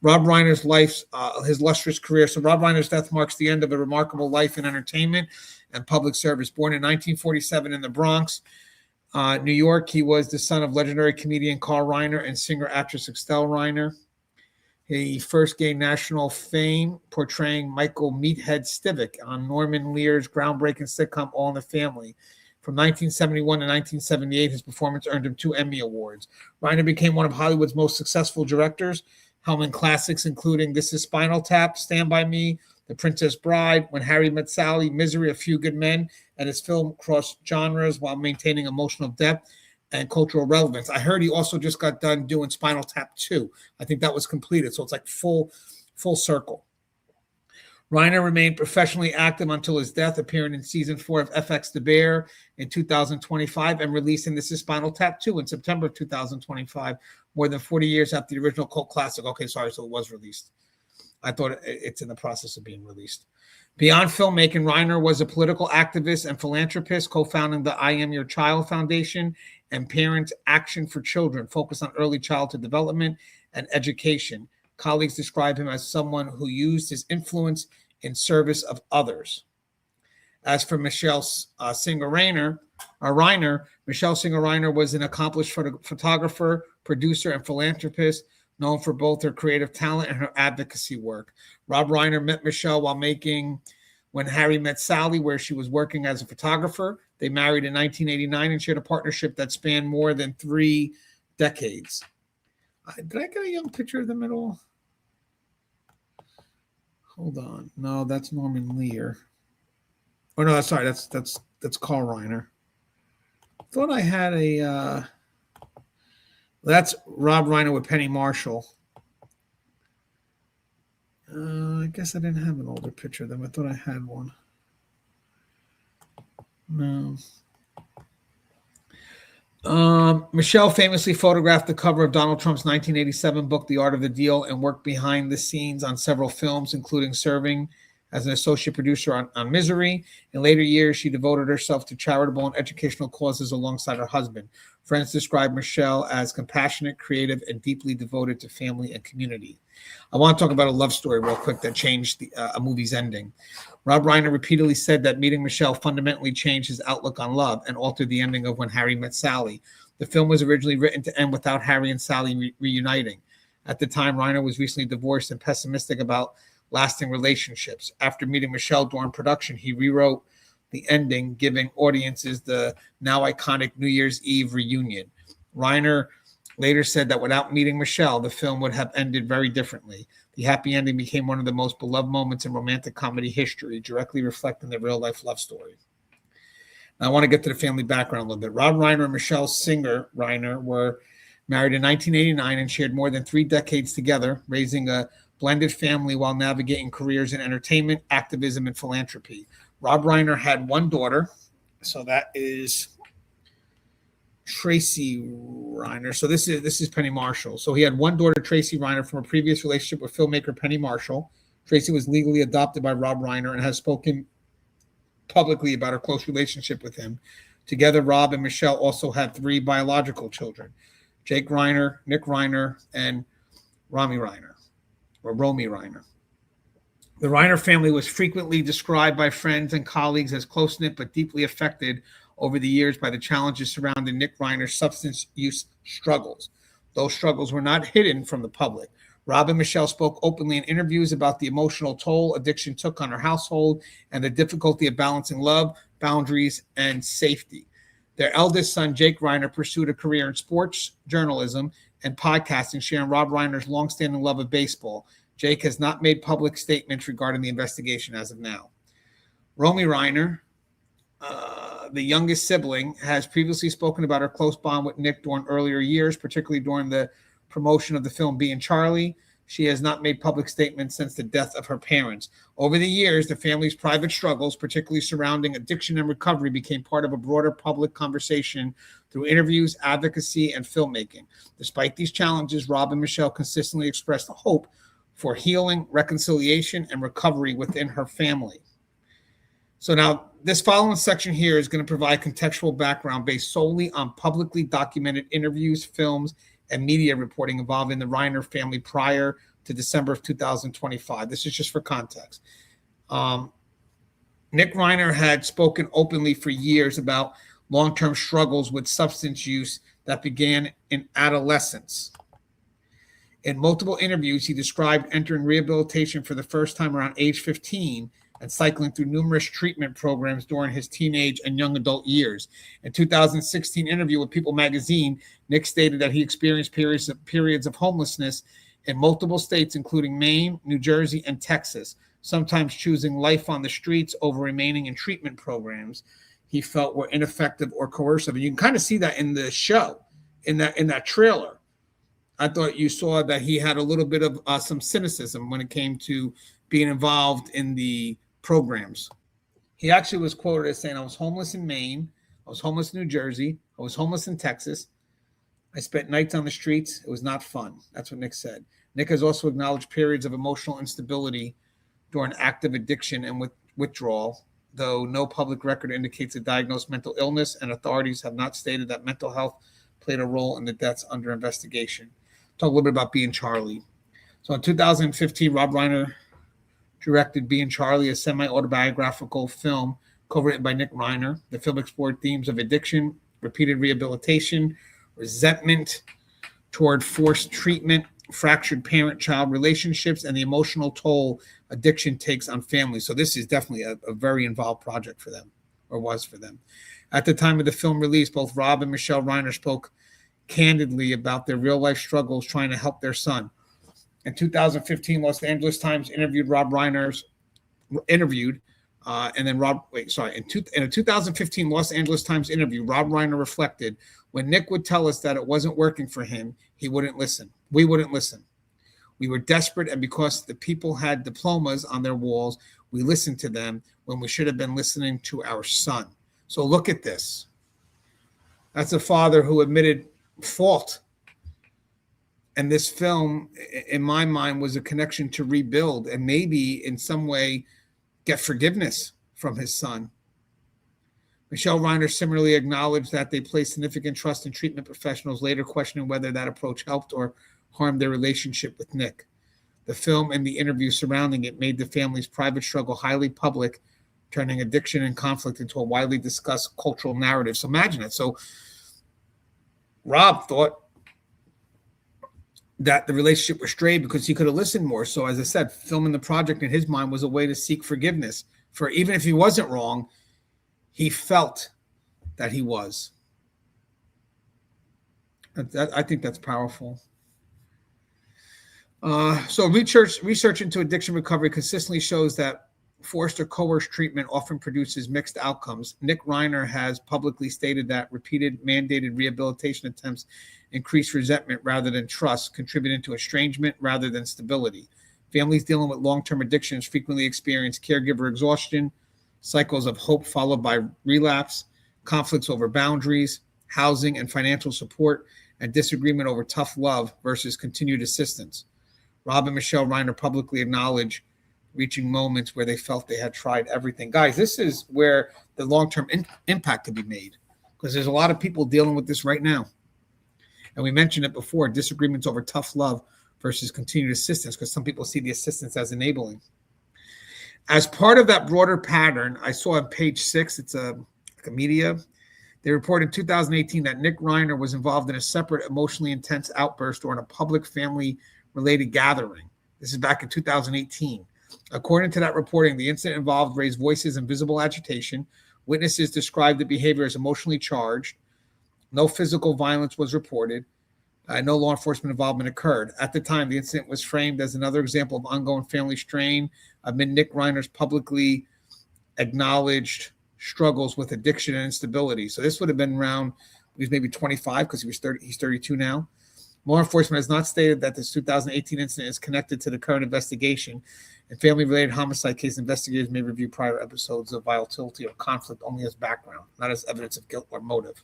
Rob Reiner's life, his lustrous career. So Rob Reiner's death marks the end of a remarkable life in entertainment and public service. Born in 1947 in the Bronx, New York, he was the son of legendary comedian Carl Reiner and singer-actress Estelle Reiner. He first gained national fame portraying Michael Meathead Stivic on Norman Lear's groundbreaking sitcom All in the Family. From 1971 to 1978, his performance earned him 2 Emmy Awards. Reiner became one of Hollywood's most successful directors, helming classics including This Is Spinal Tap, Stand By Me, The Princess Bride, When Harry Met Sally, Misery, A Few Good Men, and his film crossed genres while maintaining emotional depth and cultural relevance. I heard he also just got done doing Spinal Tap 2. I think that was completed, so it's like full circle. Reiner remained professionally active until his death, appearing in season 4 of FX The Bear in 2025 and releasing This Is Spinal Tap 2 in September of 2025, more than 40 years after the original cult classic. Okay, sorry, so it was released. I thought it's in the process of being released. Beyond filmmaking, Reiner was a political activist and philanthropist, co-founding the I Am Your Child Foundation and Parents Action for Children, focused on early childhood development and education. Colleagues describe him as someone who used his influence in service of others. As for Michele Singer Reiner, Michele Singer Reiner was an accomplished photographer, producer, and philanthropist, known for both her creative talent and her advocacy work. Rob Reiner met Michele while making When Harry Met Sally, where she was working as a photographer. They married in 1989 and shared a partnership that spanned more than 3 decades. Did I get a young picture of them at all? Hold on. No, that's Norman Lear. Oh no, that's Carl Reiner. Thought I had a that's Rob Reiner with Penny Marshall. I guess I didn't have an older picture of them. I thought I had one. No. Michele famously photographed the cover of Donald Trump's 1987 book, The Art of the Deal, and worked behind the scenes on several films, including serving as an associate producer on Misery. In later years, she devoted herself to charitable and educational causes alongside her husband. Friends describe Michele as compassionate, creative, and deeply devoted to family and community. I want to talk about a love story real quick that changed a movie's ending. Rob Reiner repeatedly said that meeting Michele fundamentally changed his outlook on love and altered the ending of When Harry Met Sally. The film was originally written to end without Harry and Sally reuniting. At the time, Reiner was recently divorced and pessimistic about lasting relationships. After meeting Michele during production, he rewrote the ending, giving audiences the now iconic New Year's Eve reunion. Reiner later said that without meeting Michele, the film would have ended very differently. The happy ending became one of the most beloved moments in romantic comedy history, directly reflecting the real-life love story. Now, I want to get to the family background a little bit. Rob Reiner and Michele Singer Reiner were married in 1989 and shared more than 3 decades together, raising a blended family while navigating careers in entertainment, activism, and philanthropy. Rob Reiner had 1 daughter, so that is Tracy Reiner. So this is Penny Marshall. So he had 1 daughter, Tracy Reiner, from a previous relationship with filmmaker Penny Marshall. Tracy was legally adopted by Rob Reiner and has spoken publicly about her close relationship with him. Together, Rob and Michele also had 3 biological children: Jake Reiner, Nick Reiner, and Romy Reiner. The Reiner family was frequently described by friends and colleagues as close-knit but deeply affected over the years by the challenges surrounding Nick Reiner's substance use struggles. Those struggles were not hidden from the public. Rob and Michele spoke openly in interviews about the emotional toll addiction took on her household and the difficulty of balancing love, boundaries, and safety. Their eldest son, Jake Reiner, pursued a career in sports journalism and podcasting, sharing Rob Reiner's longstanding love of baseball. Jake has not made public statements regarding the investigation as of now. Romy Reiner, the youngest sibling, has previously spoken about her close bond with Nick during earlier years, particularly during the promotion of the film Being Charlie. She has not made public statements since the death of her parents. Over the years, the family's private struggles, particularly surrounding addiction and recovery, became part of a broader public conversation through interviews, advocacy, and filmmaking. Despite these challenges, Rob and Michele consistently expressed the hope for healing, reconciliation, and recovery within her family. So now, this following section here is going to provide contextual background based solely on publicly documented interviews, films, and media reporting involving the Reiner family prior to December of 2025. This is just for context. Nick Reiner had spoken openly for years about long-term struggles with substance use that began in adolescence. In multiple interviews, he described entering rehabilitation for the first time around age 15 and cycling through numerous treatment programs during his teenage and young adult years. In 2016 interview with People magazine, Nick stated that he experienced periods of homelessness in multiple states, including Maine, New Jersey, and Texas, sometimes choosing life on the streets over remaining in treatment programs he felt were ineffective or coercive. And you can kind of see that in the show, in that trailer. I thought you saw that he had a little bit of some cynicism when it came to being involved in the programs. He actually was quoted as saying, I was homeless in Maine, I was homeless in New Jersey, I was homeless in Texas. I spent nights on the streets. It was not fun. That's what Nick said. Nick has also acknowledged periods of emotional instability during active addiction and withdrawal, though no public record indicates a diagnosed mental illness, and authorities have not stated that mental health played a role in the deaths under investigation. Talk a little bit about Being Charlie. So in 2015, Rob Reiner directed Being Charlie, a semi-autobiographical film co-written by Nick Reiner. The film explored themes of addiction, repeated rehabilitation, resentment toward forced treatment, fractured parent-child relationships, and the emotional toll addiction takes on families. So this is definitely a very involved project for them, or was for them. At the time of the film release, both Rob and Michele Reiner spoke candidly about their real-life struggles trying to help their son. In 2015, Los Angeles Times interviewed Rob Reiner's in a 2015 Los Angeles Times interview, Rob Reiner reflected, when Nick would tell us that it wasn't working for him, he wouldn't listen. We wouldn't listen. We were desperate, and because the people had diplomas on their walls, we listened to them when we should have been listening to our son. So look at this. That's a father who admitted fault. And this film, in my mind, was a connection to rebuild and maybe in some way get forgiveness from his son. Michele Reiner similarly acknowledged that they placed significant trust in treatment professionals, later questioning whether that approach helped or harmed their relationship with Nick. The film and the interview surrounding it made the family's private struggle highly public, turning addiction and conflict into a widely discussed cultural narrative. So imagine it. So Rob thought that the relationship was strained because he could have listened more. So as I said, filming the project in his mind was a way to seek forgiveness for, even if he wasn't wrong, he felt that he was. I think that's powerful. So research into addiction recovery consistently shows that forced or coerced treatment often produces mixed outcomes. Nick Reiner has publicly stated that repeated mandated rehabilitation attempts increase resentment rather than trust, contributing to estrangement rather than stability. Families dealing with long-term addictions frequently experience caregiver exhaustion, cycles of hope followed by relapse, conflicts over boundaries, housing and financial support, and disagreement over tough love versus continued assistance. Rob and Michele Reiner publicly acknowledge reaching moments where they felt they had tried everything. Guys, this is where the long-term impact could be made, because there's a lot of people dealing with this right now. And we mentioned it before, disagreements over tough love versus continued assistance, because some people see the assistance as enabling. As part of that broader pattern, I saw on page 6, it's a media, they reported in 2018 that Nick Reiner was involved in a separate emotionally intense outburst during a public family-related gathering. This is back in 2018. According to that reporting, the incident involved raised voices and visible agitation, Witnesses described the behavior as emotionally charged. No physical violence was reported. No law enforcement involvement occurred. At the time, the incident was framed as another example of ongoing family strain amid Nick Reiner's publicly acknowledged struggles with addiction and instability. So this would have been around, he was maybe 25 because he's 32 now. Law enforcement has not stated that this 2018 incident is connected to the current investigation. In family-related homicide case, investigators may review prior episodes of volatility or conflict only as background, not as evidence of guilt or motive.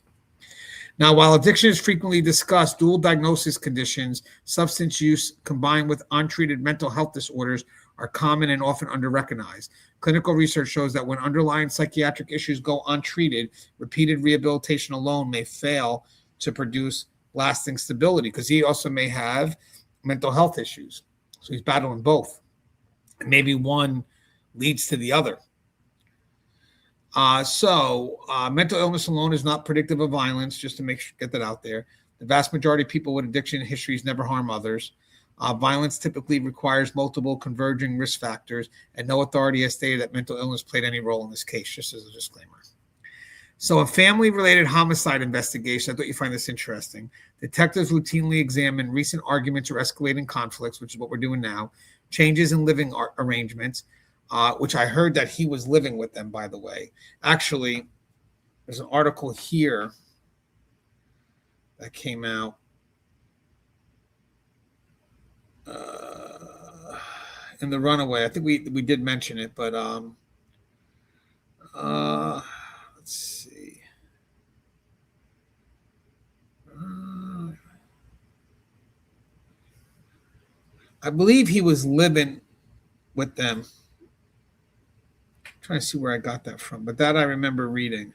Now, while addiction is frequently discussed, dual diagnosis conditions, substance use combined with untreated mental health disorders are common and often under-recognized. Clinical research shows that when underlying psychiatric issues go untreated, repeated rehabilitation alone may fail to produce lasting stability, because he also may have mental health issues. So he's battling both. And maybe one leads to the other. Mental illness alone is not predictive of violence, just to get that out there. The vast majority of people with addiction histories never harm others. Violence typically requires multiple converging risk factors, and no authority has stated that mental illness played any role in this case, just as a disclaimer. So a family-related homicide investigation, I thought you'd find this interesting. Detectives routinely examine recent arguments or escalating conflicts, which is what we're doing now, changes in living arrangements, which I heard that he was living with them, by the way. Actually, there's an article here that came out in the Runaway. I think we did mention it, but let's see. I believe he was living with them. I'm trying to see where I got that from, but that I remember reading.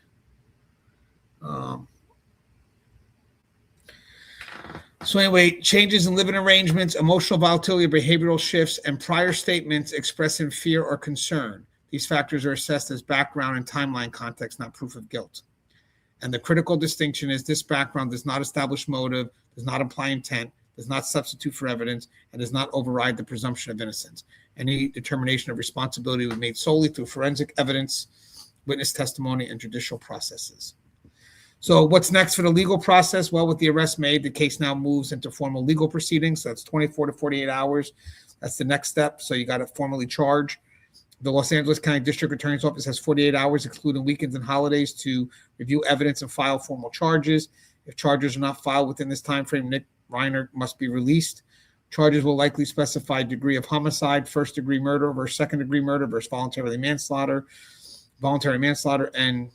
So anyway, changes in living arrangements, emotional volatility, behavioral shifts, and prior statements expressing fear or concern. These factors are assessed as background and timeline context, not proof of guilt. And the critical distinction is this background does not establish motive, does not imply intent, does not substitute for evidence, and does not override the presumption of innocence. Any determination of responsibility was made solely through forensic evidence, witness testimony, and judicial processes. So what's next for the legal process? Well, with the arrest made, the case now moves into formal legal proceedings. So that's 24 to 48 hours. That's the next step. So you got to formally charge. The Los Angeles County District Attorney's Office has 48 hours, excluding weekends and holidays, to review evidence and file formal charges. If charges are not filed within this time frame, Nick Reiner must be released. Charges will likely specify degree of homicide, first-degree murder versus second-degree murder versus voluntary manslaughter, and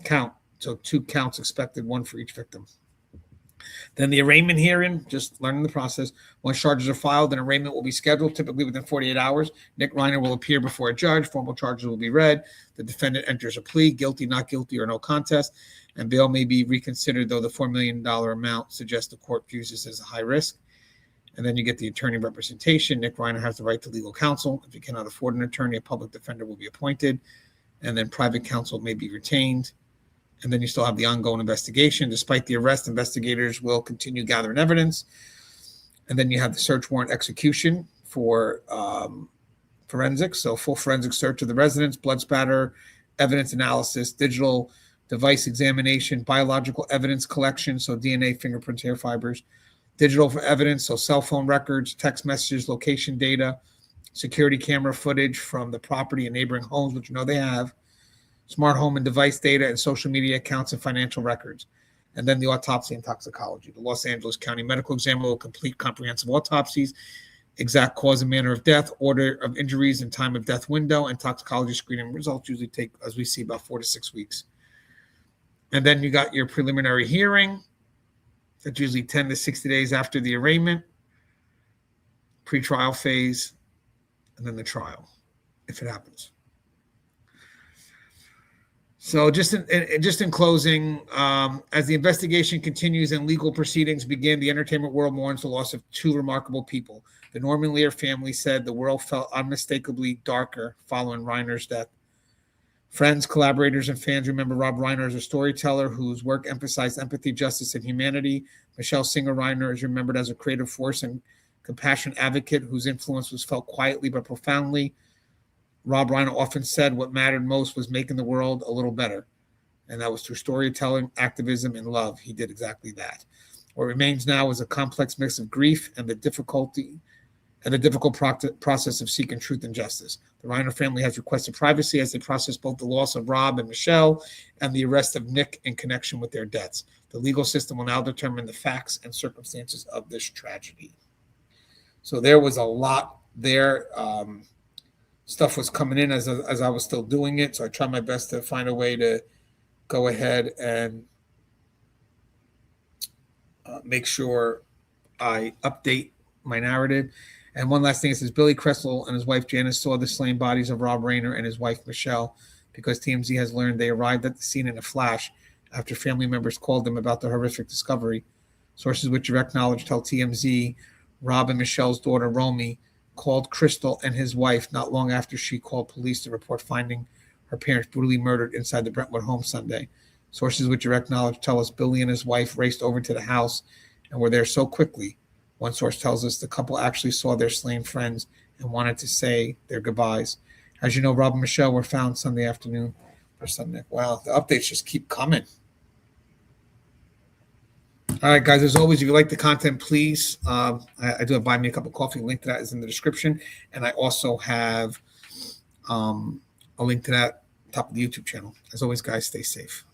count. So 2 counts expected, 1 for each victim. Then the arraignment hearing, just learning the process. Once charges are filed, an arraignment will be scheduled, typically within 48 hours. Nick Reiner will appear before a judge. Formal charges will be read. The defendant enters a plea, guilty, not guilty, or no contest, and bail may be reconsidered, though the $4 million amount suggests the court views this as a high risk. And then you get the attorney representation. Nick Reiner has the right to legal counsel. If he cannot afford an attorney, a public defender will be appointed, and then private counsel may be retained. And then you still have the ongoing investigation. Despite the arrest, investigators will continue gathering evidence. And then you have the search warrant execution for forensics. So full forensic search of the residence, blood spatter, evidence analysis, digital device examination, biological evidence collection, so DNA, fingerprints, hair fibers, digital for evidence, so cell phone records, text messages, location data, security camera footage from the property and neighboring homes, which you know they have, smart home and device data, and social media accounts and financial records. And then the autopsy and toxicology. The Los Angeles County Medical Examiner will complete comprehensive autopsies, exact cause and manner of death, order of injuries, and time of death window, and toxicology screening results usually take, as we see, about 4 to 6 weeks. And then you got your preliminary hearing. That's usually 10 to 60 days after the arraignment, pre-trial phase, and then the trial, if it happens. So just in closing, as the investigation continues and legal proceedings begin, the entertainment world mourns the loss of 2 remarkable people. The Norman Lear family said the world felt unmistakably darker following Reiner's death. Friends, collaborators, and fans remember Rob Reiner as a storyteller whose work emphasized empathy, justice, and humanity. Michele Singer Reiner is remembered as a creative force and compassionate advocate whose influence was felt quietly but profoundly. Rob Reiner often said what mattered most was making the world a little better. And that was through storytelling, activism, and love. He did exactly that. What remains now is a complex mix of grief and the difficult process of seeking truth and justice. The Reiner family has requested privacy as they process both the loss of Rob and Michele and the arrest of Nick in connection with their deaths. The legal system will now determine the facts and circumstances of this tragedy. So there was a lot there. Stuff was coming in as I was still doing it, so I tried my best to find a way to go ahead and make sure I update my narrative. And one last thing, it says Billy Cresswell and his wife Janice saw the slain bodies of Rob Reiner and his wife Michele because TMZ has learned they arrived at the scene in a flash after family members called them about the horrific discovery. Sources with direct knowledge tell TMZ Rob and Michelle's daughter Romy called Crystal and his wife not long after she called police to report finding her parents brutally murdered inside the Brentwood home Sunday. Sources with direct knowledge tell us Billy and his wife raced over to the house and were there so quickly. One source tells us the couple actually saw their slain friends and wanted to say their goodbyes. As you know, Rob and Michele were found Sunday afternoon or Sunday. Wow, the updates just keep coming. All right, guys, as always, if you like the content, please, I do have Buy Me a Cup of Coffee. Link to that is in the description. And I also have a link to that top of the YouTube channel. As always, guys, stay safe.